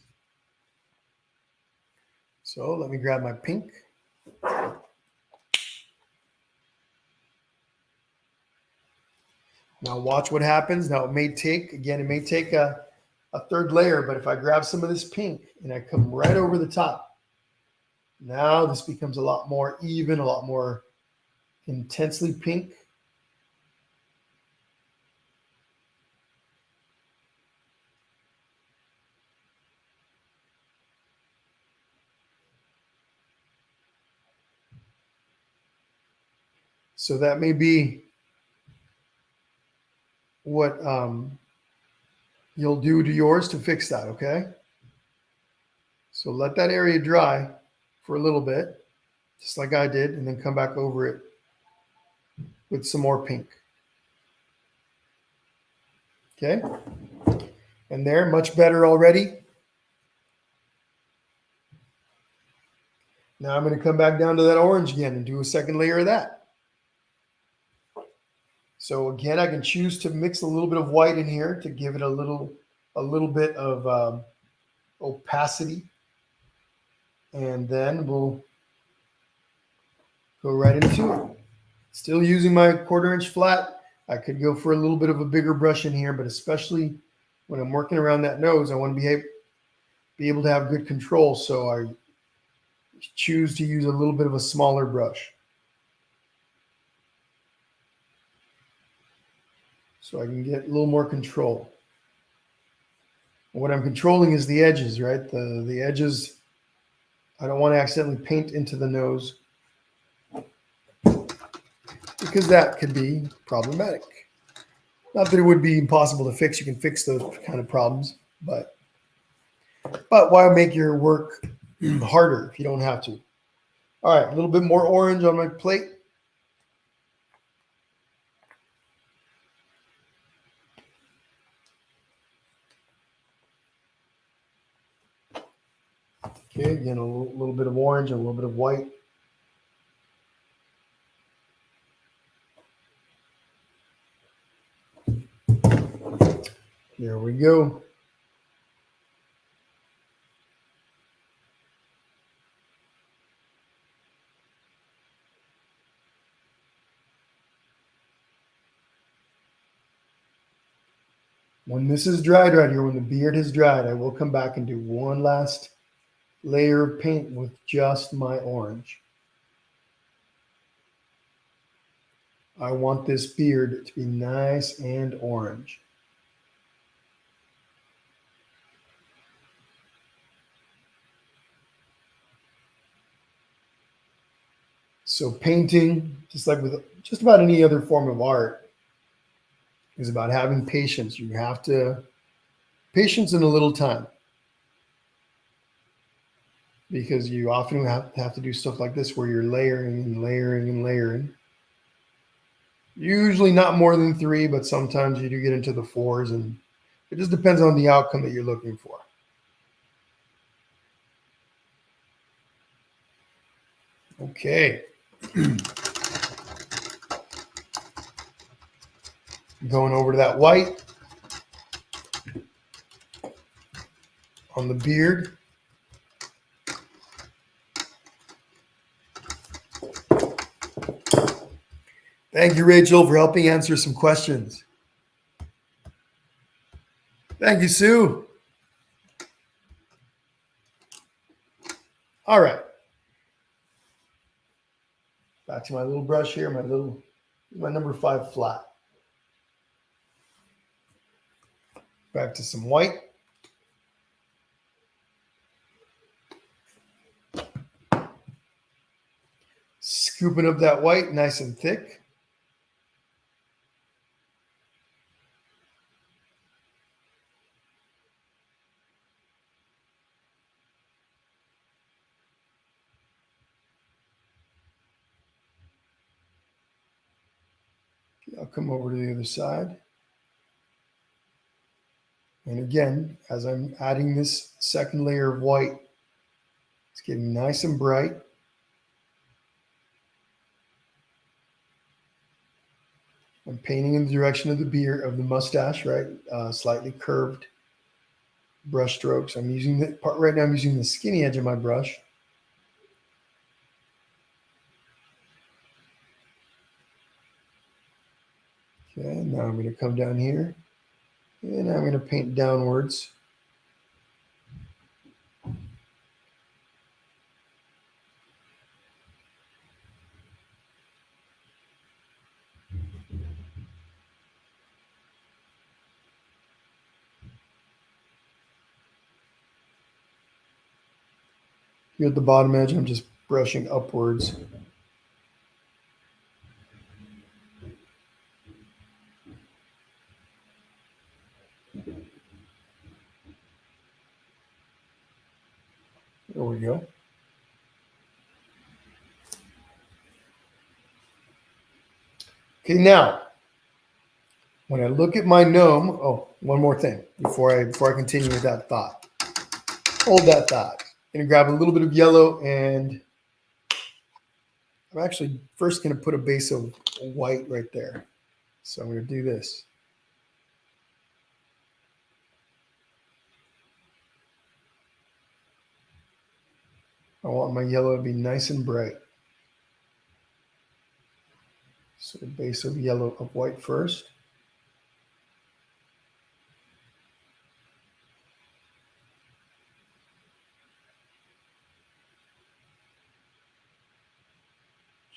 So let me grab my pink. Now watch what happens. Now it may take a third layer, but if I grab some of this pink and I come right over the top, now this becomes a lot more even, a lot more intensely pink. So that may be what you'll do to yours to fix that, okay? So let that area dry for a little bit, just like I did, and then come back over it with some more pink. Okay? And there, much better already. Now I'm going to come back down to that orange again and do a second layer of that. So again, I can choose to mix a little bit of white in here to give it a little bit of opacity. And then we'll go right into it. Still using my 1/4-inch flat. I could go for a little bit of a bigger brush in here, but especially when I'm working around that nose, I want to be able to have good control. So I choose to use a little bit of a smaller brush. So I can get a little more control. What I'm controlling is the edges, right? The edges, I don't want to accidentally paint into the nose because that could be problematic. Not that it would be impossible to fix. You can fix those kind of problems, but why make your work harder if you don't have to? All right, a little bit more orange on my plate. Okay, again, a little bit of orange and a little bit of white. Here we go. When this is dried right here, when the beard has dried, I will come back and do one last layer of paint with just my orange. I want this beard to be nice and orange. So painting, just like with just about any other form of art, is about having patience. You have to, patience and a little time. Because you often have to do stuff like this where you're layering and layering and layering. Usually not more than 3, but sometimes you do get into the 4s, and it just depends on the outcome that you're looking for. Okay. Going over to that white on the beard. Thank you, Rachel, for helping answer some questions. Thank you, Sue. All right. Back to my little brush here, my number 5 flat. Back to some white. Scooping up that white nice and thick. I'll come over to the other side. And again, as I'm adding this second layer of white, it's getting nice and bright. I'm painting in the direction of the beard, of the mustache, right? Slightly curved brush strokes. I'm using the part right now, I'm using the skinny edge of my brush. Okay, now I'm going to come down here and I'm going to paint downwards. Here at the bottom edge, I'm just brushing upwards. There we go. Okay, now, when I look at my gnome, oh, one more thing before I continue with that thought. Hold that thought. I'm going to grab a little bit of yellow, and I'm actually first going to put a base of white right there. So I'm going to do this. I want my yellow to be nice and bright. So a base of yellow, of white first.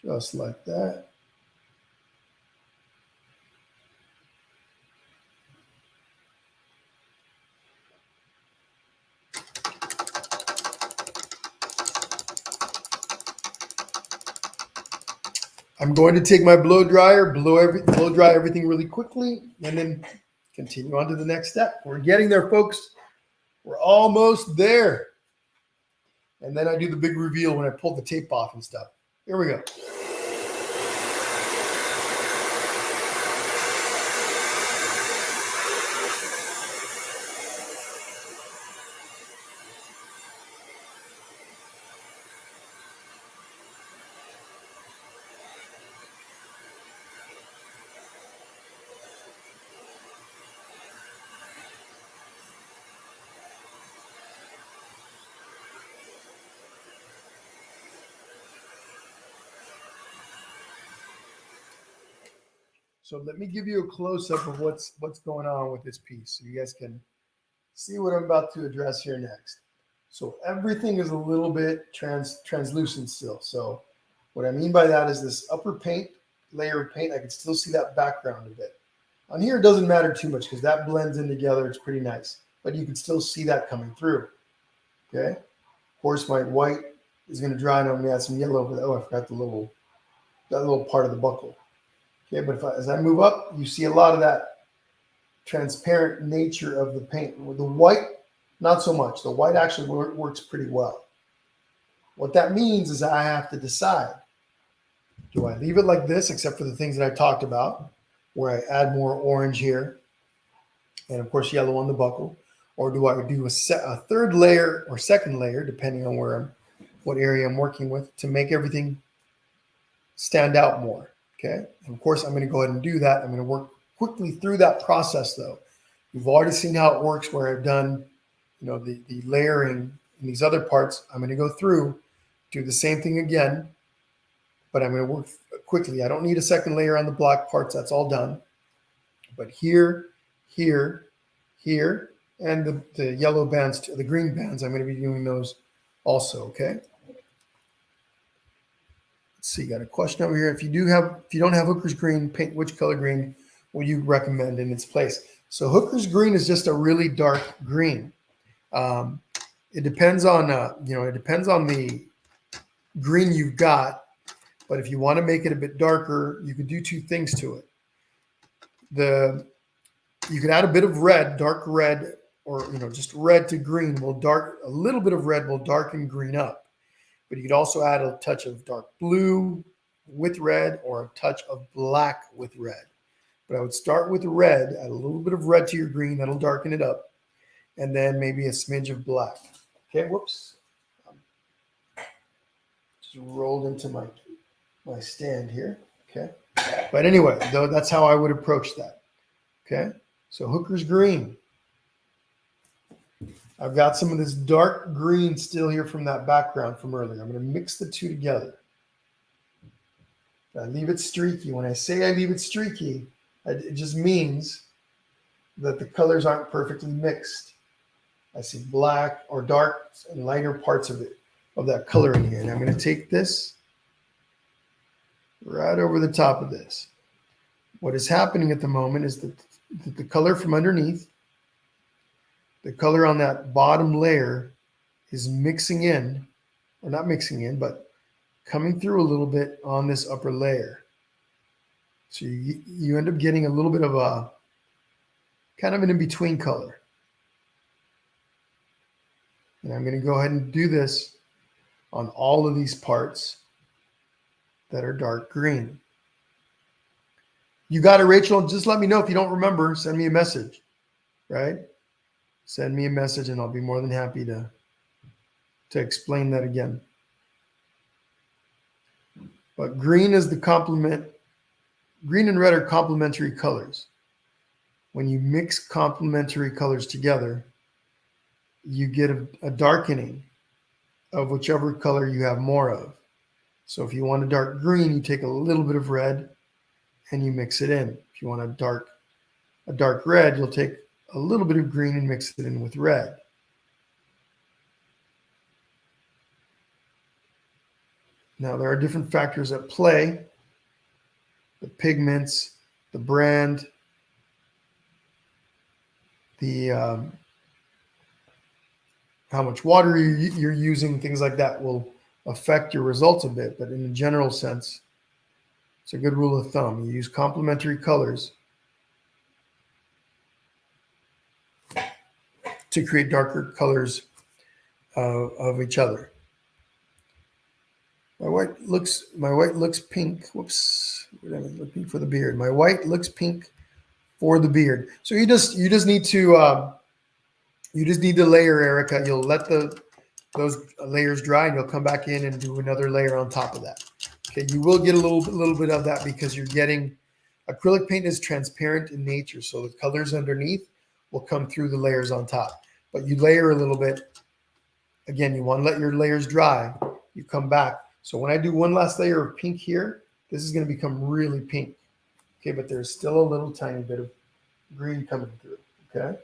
Just like that. I'm going to take my blow dryer, blow dry everything really quickly, and then continue on to the next step. We're getting there, folks. We're almost there. And then I do the big reveal when I pull the tape off and stuff. Here we go. So let me give you a close-up of what's going on with this piece so you guys can see what I'm about to address here next. So everything is a little bit translucent still. So what I mean by that is this upper paint, layer of paint, I can still see that background a bit. On here, it doesn't matter too much because that blends in together. It's pretty nice, but you can still see that coming through. Okay. Of course, my white is going to dry, and I'm going to add some yellow over that. Oh, I forgot that little part of the buckle. Okay, but as I move up, you see a lot of that transparent nature of the paint. With the white, not so much. The white actually works pretty well. What that means is I have to decide, do I leave it like this, except for the things that I talked about, where I add more orange here, and of course yellow on the buckle, or do I do a third layer or second layer, depending on what area I'm working with, to make everything stand out more? Okay, and of course I'm going to go ahead and do that. I'm going to work quickly through that process though. You've already seen how it works where I've done, the layering in these other parts. I'm going to go through, do the same thing again, but I'm going to work quickly. I don't need a second layer on the black parts. That's all done. But here, here, here, and the yellow bands, the green bands, I'm going to be doing those also, okay? Let's see, got a question over here. If you don't have Hooker's green, paint which color green will you recommend in its place? So Hooker's green is just a really dark green. It depends on the green you've got, but if you want to make it a bit darker, you could do two things to it. You could add a bit of red, dark red, or just red to green a little bit of red will darken green up. But you could also add a touch of dark blue with red or a touch of black with red. But I would start with red, add a little bit of red to your green, that'll darken it up, and then maybe a smidge of black. Okay, whoops. Just rolled into my stand here. Okay. But anyway, though, that's how I would approach that. Okay. So Hooker's green. I've got some of this dark green still here from that background from earlier. I'm going to mix the two together. I leave it streaky. When I say I leave it streaky, it just means that the colors aren't perfectly mixed. I see black or dark and lighter parts of that color in here. And I'm going to take this right over the top of this. What is happening at the moment is that the color from underneath, the color on that bottom layer is mixing in, or not mixing in, but coming through a little bit on this upper layer. So you end up getting a little bit of a kind of an in-between color. And I'm going to go ahead and do this on all of these parts that are dark green. You got it, Rachel. Just let me know if you don't remember. Send me a message, right? Send me a message and I'll be more than happy to explain that again. But green is the complement. Green and red are complementary colors. When you mix complementary colors together, you get a darkening of whichever color you have more of. So if you want a dark green, you take a little bit of red and you mix it in. If you want a dark red, you'll take a little bit of green and mix it in with red. Now, there are different factors at play: the pigments, the brand, the how much water you're using, things like that will affect your results a bit. But in a general sense, it's a good rule of thumb. You use complementary colors to create darker colors of each other. My white looks pink. Whoops, I'm looking for the beard. My white looks pink for the beard. So you just need to layer, Erica. You'll let those layers dry, and you'll come back in and do another layer on top of that. Okay, you will get a little bit of that because you're getting acrylic paint is transparent in nature, so the colors underneath will come through the layers on top. But you layer a little bit. Again, you want to let your layers dry. You come back. So when I do one last layer of pink here, this is going to become really pink. Okay, but there's still a little tiny bit of green coming through. Okay.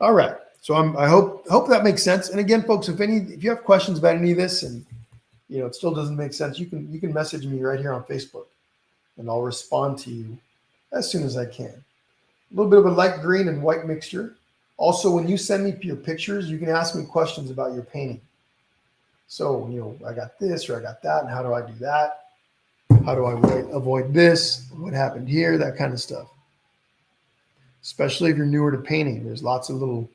All right. So I hope that makes sense. And again, folks, if you have questions about any of this and it still doesn't make sense, you can message me right here on Facebook, and I'll respond to you as soon as I can. A little bit of a light green and white mixture. Also, when you send me your pictures, you can ask me questions about your painting. So, I got this or I got that, and how do I do that? How do I avoid this? What happened here? That kind of stuff. Especially if you're newer to painting, there's lots of little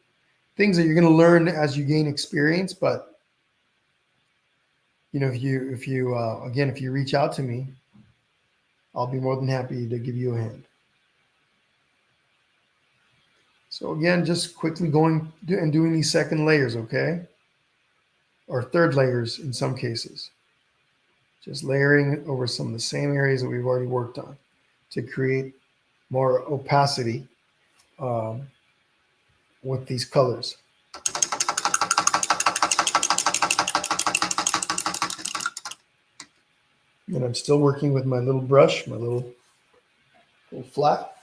things that you're going to learn as you gain experience. But if you reach out to me, I'll be more than happy to give you a hand. So again, just quickly going and doing these second layers, okay? Or third layers in some cases. Just layering over some of the same areas that we've already worked on to create more opacity with these colors. And I'm still working with my little brush, my little flat.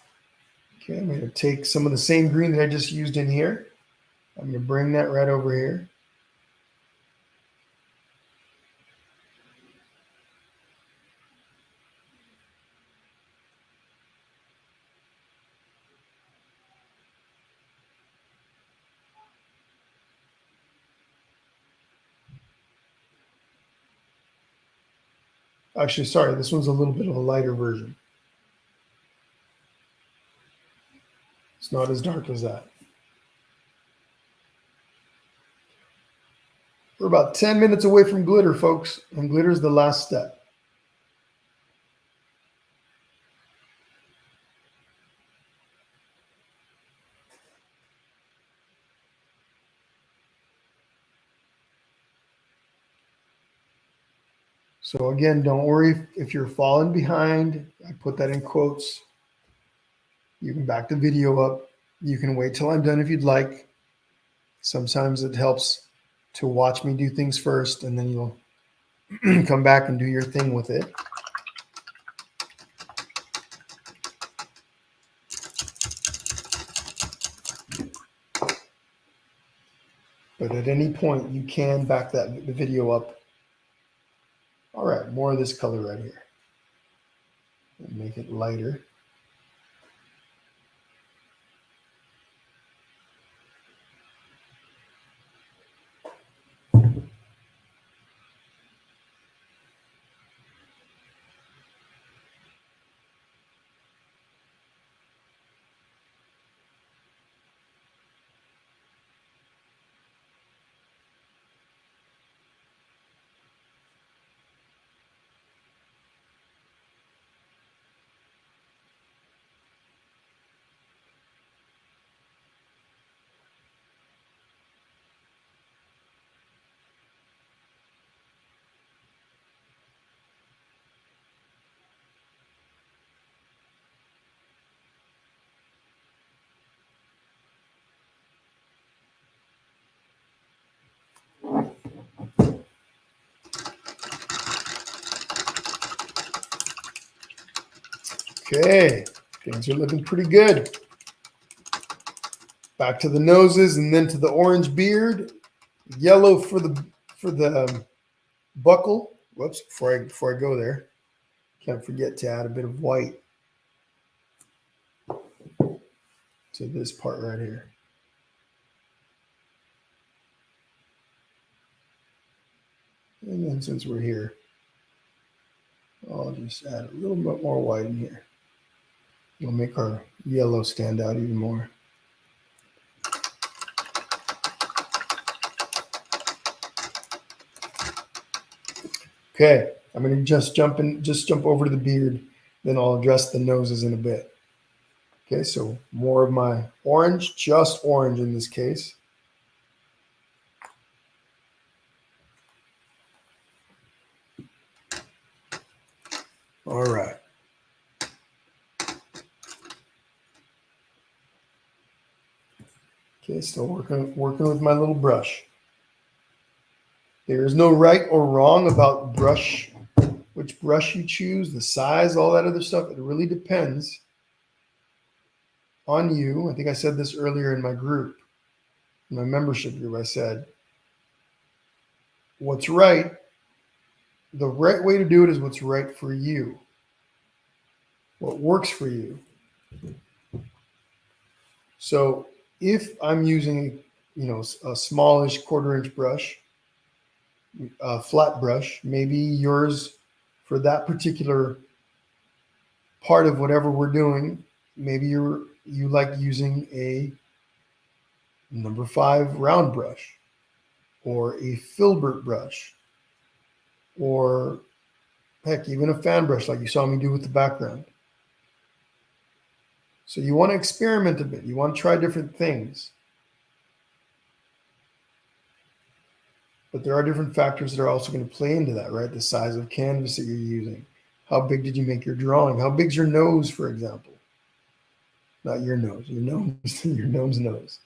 Okay, I'm going to take some of the same green that I just used in here. I'm going to bring that right over here. Actually, sorry, this one's a little bit of a lighter version. It's not as dark as that. We're about 10 minutes away from glitter, folks, and glitter is the last step. So again, don't worry if you're falling behind. I put that in quotes. You can back the video up. You can wait till I'm done if you'd like. Sometimes it helps to watch me do things first, and then you'll come back and do your thing with it. But at any point, you can back the video up. All right, more of this color right here. And make it lighter. Okay, things are looking pretty good. Back to the noses and then to the orange beard. Yellow for the buckle. Whoops, before I go there, can't forget to add a bit of white to this part right here. And then since we're here, I'll just add a little bit more white in here. It'll make our yellow stand out even more. Okay, I'm going to just jump over to the beard, then I'll address the noses in a bit. Okay, so more of my orange, just orange in this case. All right. Okay, still working with my little brush. There is no right or wrong about which brush you choose, the size, all that other stuff. It really depends on you. I think I said this earlier in my group, in my membership group. I said, what's right, the right way to do it is what's right for you, what works for you. So if I'm using, a smallish 1/4 inch brush, a flat brush, maybe yours for that particular part of whatever we're doing, maybe you like using a number 5 round brush or a filbert brush, or heck, even a fan brush like you saw me do with the background. So you want to experiment a bit. You want to try different things. But there are different factors that are also going to play into that, right? The size of canvas that you're using. How big did you make your drawing? How big's your nose, for example? Not your nose, your nose, your gnome's nose.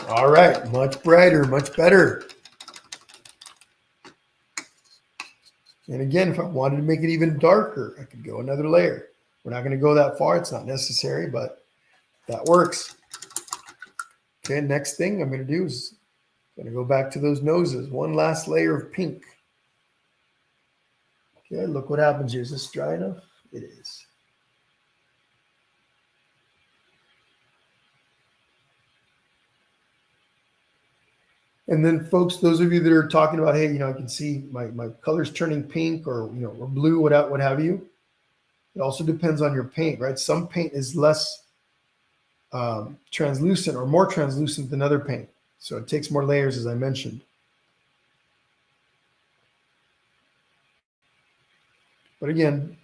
All right, much brighter, much better. And again, if I wanted to make it even darker, I could go another layer. We're not going to go that far. It's not necessary, but that works. Okay, next thing I'm going to do is I'm going to go back to those noses. One last layer of pink. Okay, look what happens here. Is this dry enough? It is. And then, folks, those of you that are talking about, hey, I can see my color's turning pink or or blue, what have you. It also depends on your paint, right? Some paint is less translucent or more translucent than other paint, so it takes more layers, as I mentioned. But again,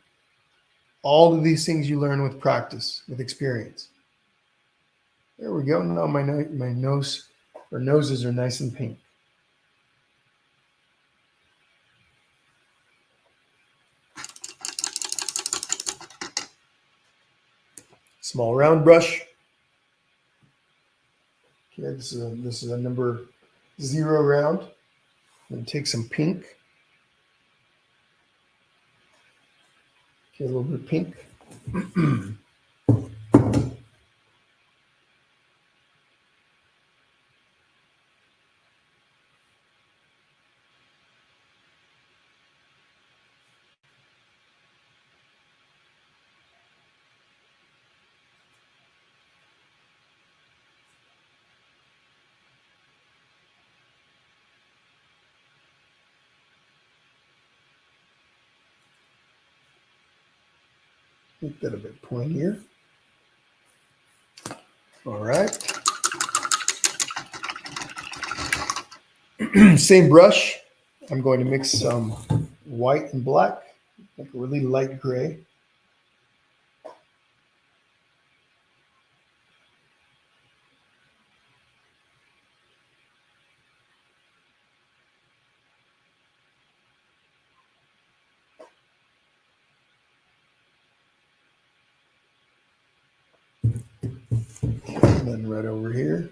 all of these things you learn with practice, with experience. There we go. Now my nose or noses are nice and pink. Small round brush. Okay, this is a number 0 round. I'm going to take some pink. Okay, a little bit of pink. Make that a bit pointier. All right. Same brush. I'm going to mix some white and black, like a really light gray. And then right over here.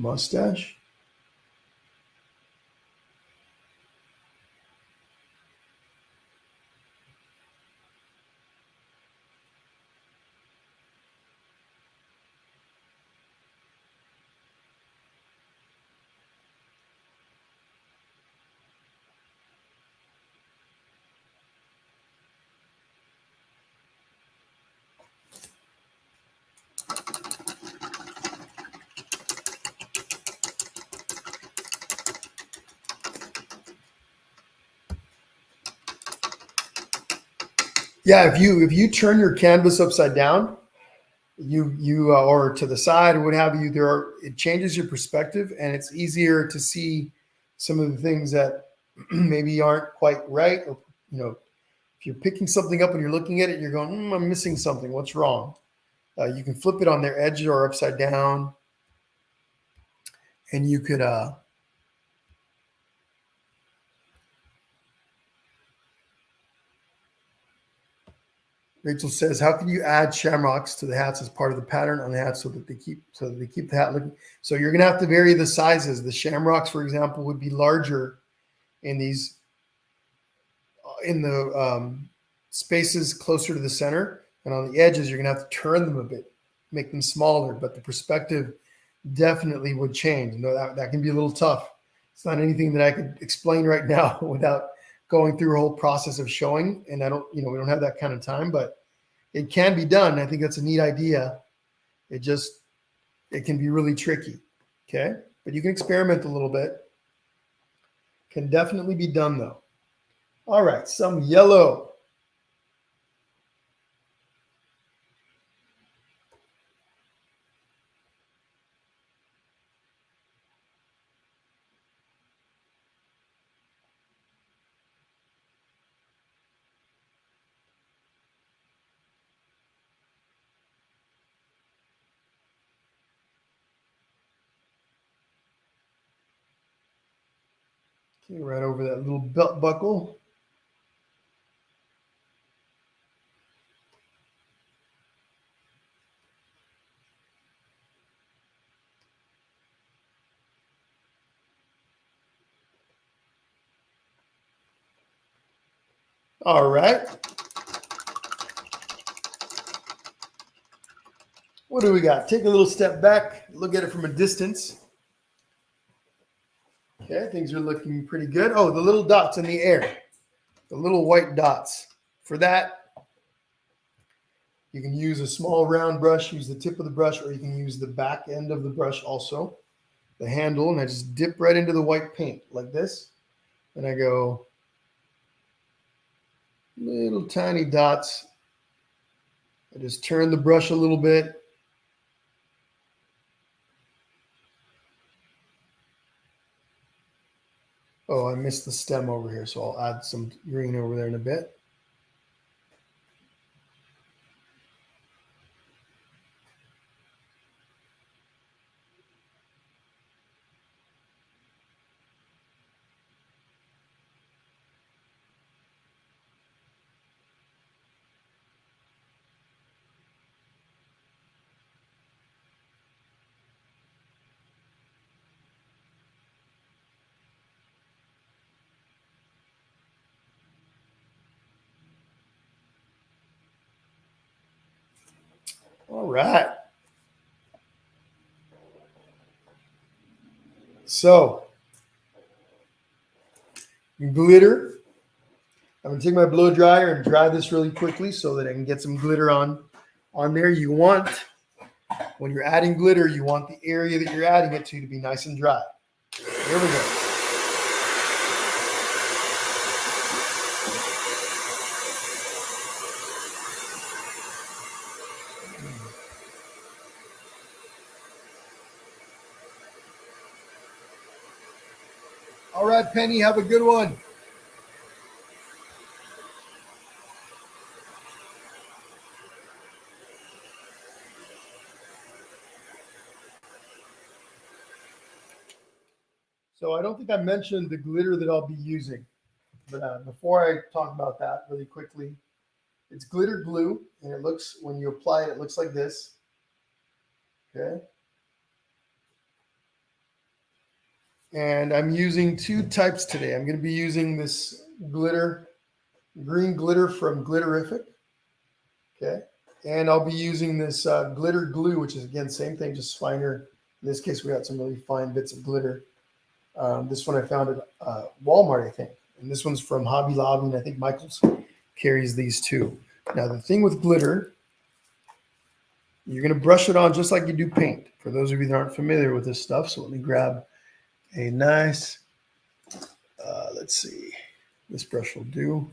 mustache. Yeah, if you turn your canvas upside down, or to the side or what have you, it changes your perspective and it's easier to see some of the things that maybe aren't quite right. Or if you're picking something up and you're looking at it, you're going, I'm missing something. What's wrong? You can flip it on their edge or upside down, and you could. Rachel says, "How can you add shamrocks to the hats as part of the pattern on the hat so that they keep the hat looking?" So you're going to have to vary the sizes. The shamrocks, for example, would be larger in the spaces closer to the center, and on the edges, you're going to have to turn them a bit, make them smaller. But the perspective definitely would change. That can be a little tough. It's not anything that I could explain right now without going through a whole process of showing. And we don't have that kind of time, but it can be done. I think that's a neat idea. It can be really tricky. Okay. But you can experiment a little bit. Can definitely be done though. All right. Some yellow. Okay, right over that little belt buckle. All right. What do we got? Take a little step back, look at it from a distance. Okay, things are looking pretty good. Oh, the little dots in the air, the little white dots. For that, you can use a small round brush, use the tip of the brush, or you can use the back end of the brush also, the handle, and I just dip right into the white paint like this. And I go little tiny dots. I just turn the brush a little bit. Oh, I missed the stem over here, so I'll add some green over there in a bit. All right. So, glitter. I'm going to take my blow dryer and dry this really quickly so that I can get some glitter on there. When you're adding glitter, you want the area that you're adding it to be nice and dry. Here we go. All right, Penny, have a good one. So I don't think I mentioned the glitter that I'll be using, but before I talk about that really quickly, it's glitter glue, and when you apply it, it looks like this. Okay. And I'm using two types today. I'm going to be using this glitter, green glitter from Glitterific. Okay. And I'll be using this glitter glue, which is, again, same thing, just finer. In this case, we got some really fine bits of glitter. This one I found at Walmart, I think. And this one's from Hobby Lobby, and I think Michael's carries these too. Now, the thing with glitter, you're going to brush it on just like you do paint. For those of you that aren't familiar with this stuff, so let me grab a nice, let's see, this brush will do.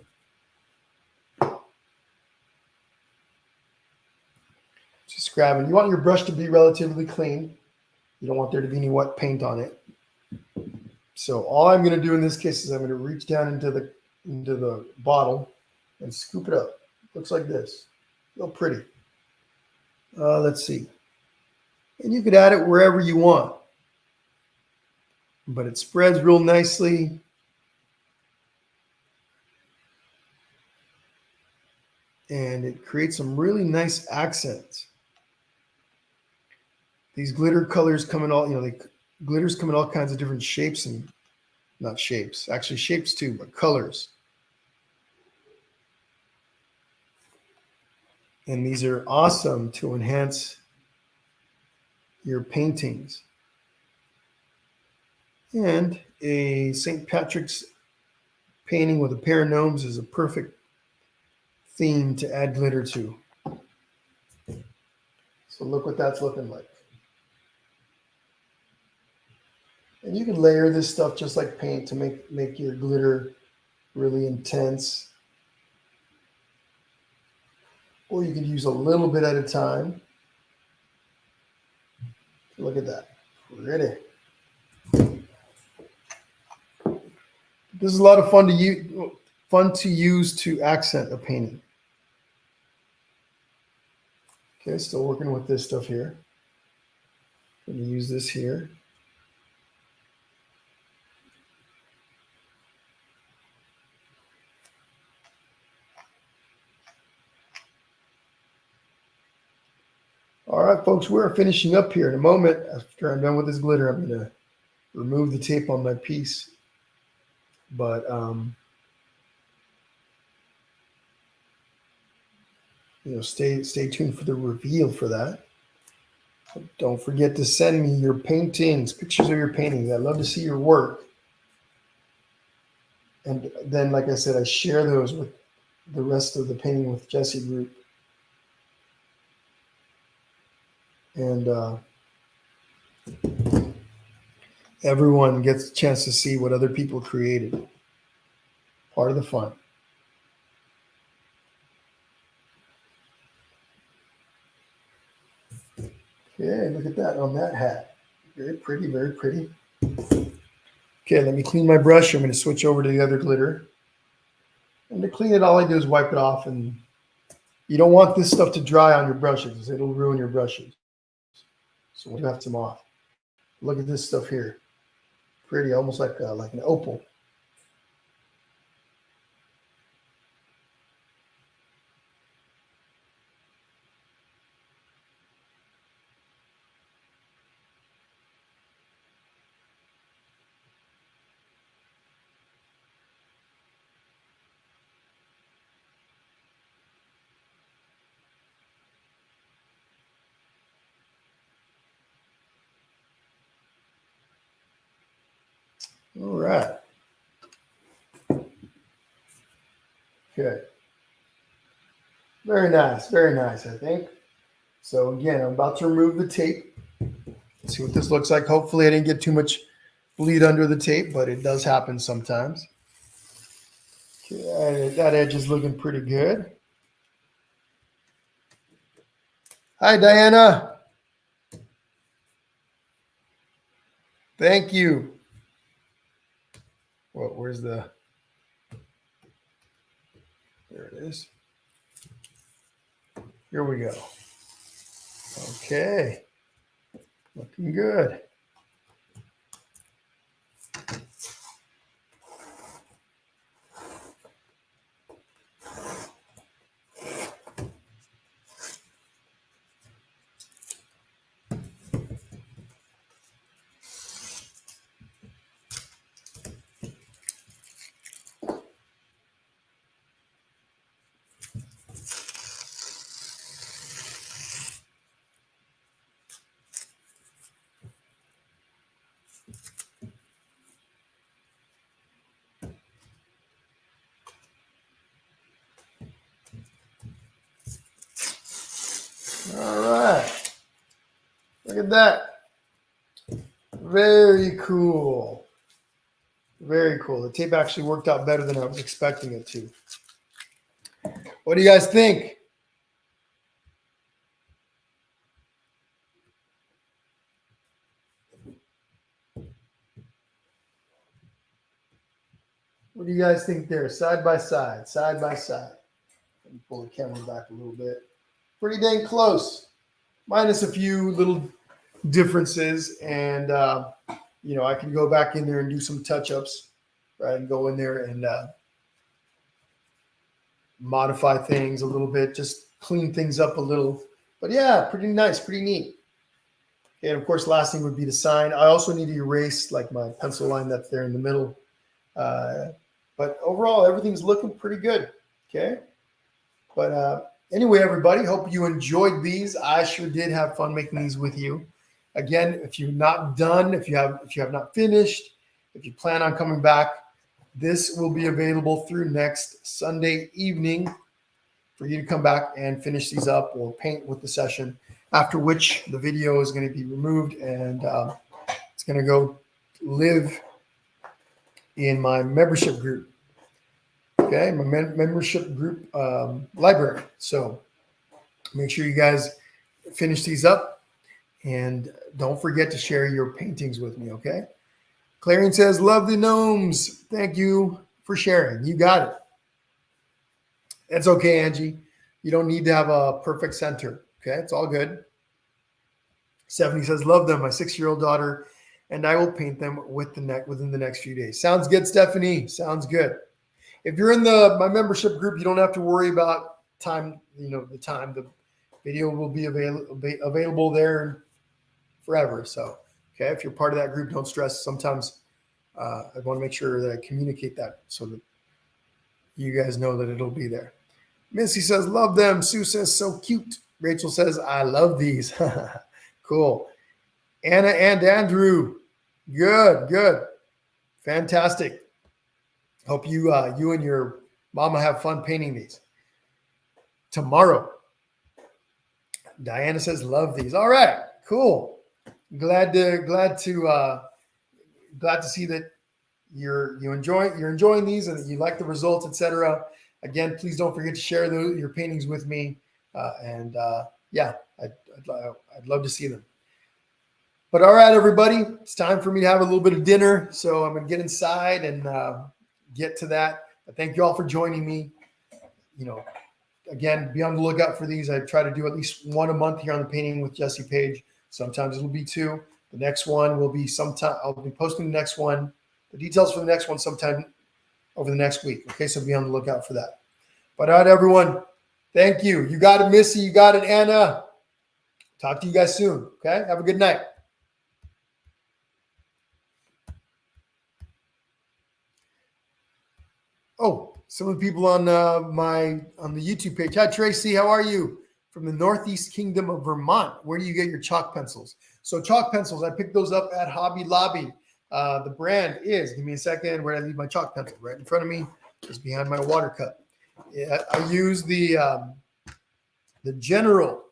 Just grabbing. You want your brush to be relatively clean. You don't want there to be any wet paint on it. So all I'm going to do in this case is I'm going to reach down into the bottle and scoop it up. Looks like this. Real pretty. Let's see. And you could add it wherever you want. But it spreads real nicely. And it creates some really nice accents. These glitter colors come in all, glitters come in all kinds of different shapes and not shapes, actually shapes too, but colors. And these are awesome to enhance your paintings. And a St. Patrick's painting with a pair of gnomes is a perfect theme to add glitter to. So look what that's looking like. And you can layer this stuff just like paint to make your glitter really intense. Or you can use a little bit at a time. Look at that. Pretty. This is a lot of fun to use to accent a painting. Okay, still working with this stuff here. I'm going to use this here. All right, folks, we're finishing up here in a moment. After I'm done with this glitter, I'm going to remove the tape on my piece. But stay tuned for the reveal for that. Don't forget to send me your paintings, pictures of your paintings. I'd love to see your work. And then, like I said, I share those with the rest of the Painting with Jesse group. And everyone gets a chance to see what other people created. Part of the fun. Okay, look at that on that hat. Very pretty, very pretty. Okay, let me clean my brush. I'm going to switch over to the other glitter. And to clean it, all I do is wipe it off. And you don't want this stuff to dry on your brushes. It'll ruin your brushes. So you have some off. Look at this stuff here. Pretty, almost like an opal. All right. Okay. Very nice, I think. So again, I'm about to remove the tape. Let's see what this looks like. Hopefully I didn't get too much bleed under the tape, but it does happen sometimes. Okay, that edge is looking pretty good. Hi, Diana. Thank you. Well, where's the... There it is. Here we go. Okay. Looking good. All right. Look at that. Very cool. Very cool. The tape actually worked out better than I was expecting it to. What do you guys think? What do you guys think there? Side by side, side by side. Let me pull the camera back a little bit. Pretty dang close. Minus a few little differences. And, I can go back in there and do some touch-ups, right? And go in there and modify things a little bit, just clean things up a little. But yeah, pretty nice, pretty neat. And of course, last thing would be the sign. I also need to erase like my pencil line that's there in the middle. But overall, everything's looking pretty good. Okay. But anyway, everybody, hope you enjoyed these. I sure did have fun making these with you. Again, if you're not done, if you have not finished, if you plan on coming back, this will be available through next Sunday evening for you to come back and finish these up or paint with the session, after which the video is going to be removed and it's going to go live in my membership group. Okay, my membership group library. So make sure you guys finish these up and don't forget to share your paintings with me, okay? Clarion says, love the gnomes. Thank you for sharing. You got it. It's okay, Angie. You don't need to have a perfect center, okay? It's all good. Stephanie says, love them. My 6-year-old daughter and I will paint them within the next few days. Sounds good, Stephanie. Sounds good. If you're in my membership group, you don't have to worry about time. The time. The video will be available there forever. So, okay, if you're part of that group, don't stress. Sometimes I want to make sure that I communicate that so that you guys know that it'll be there. Missy says, love them. Sue says, so cute. Rachel says, I love these. Cool. Anna and Andrew. Good. Fantastic. Hope you and your mama have fun painting these. Tomorrow. Diana says, love these. All right, cool. Glad to see that you're enjoying these and that you like the results, etc. Again, please don't forget to share your paintings with me. I'd love to see them. But all right, everybody, it's time for me to have a little bit of dinner. So I'm going to get inside and get to that. But thank you all for joining me. Again, be on the lookout for these. I try to do at least one a month here on the Painting with Jesse page. Sometimes it will be 2. The next one will be sometime. I'll be posting the next one, the details for the next one sometime over the next week. Okay, so be on the lookout for that. But all right, everyone, thank you. You got it, Missy. You got it, Anna. Talk to you guys soon. Okay, have a good night. Oh, some of the people on the YouTube page. Hi, Tracy. How are you? From the Northeast Kingdom of Vermont. Where do you get your chalk pencils? So chalk pencils, I picked those up at Hobby Lobby. The brand is, give me a second, where did I leave my chalk pencil? Right in front of me, just behind my water cup. Yeah, I use the General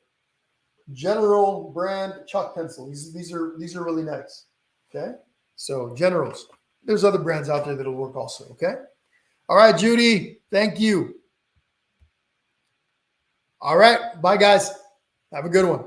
brand chalk pencil. These are really nice. Okay, so Generals. There's other brands out there that'll work also. Okay. All right, Judy. Thank you. All right. Bye, guys. Have a good one.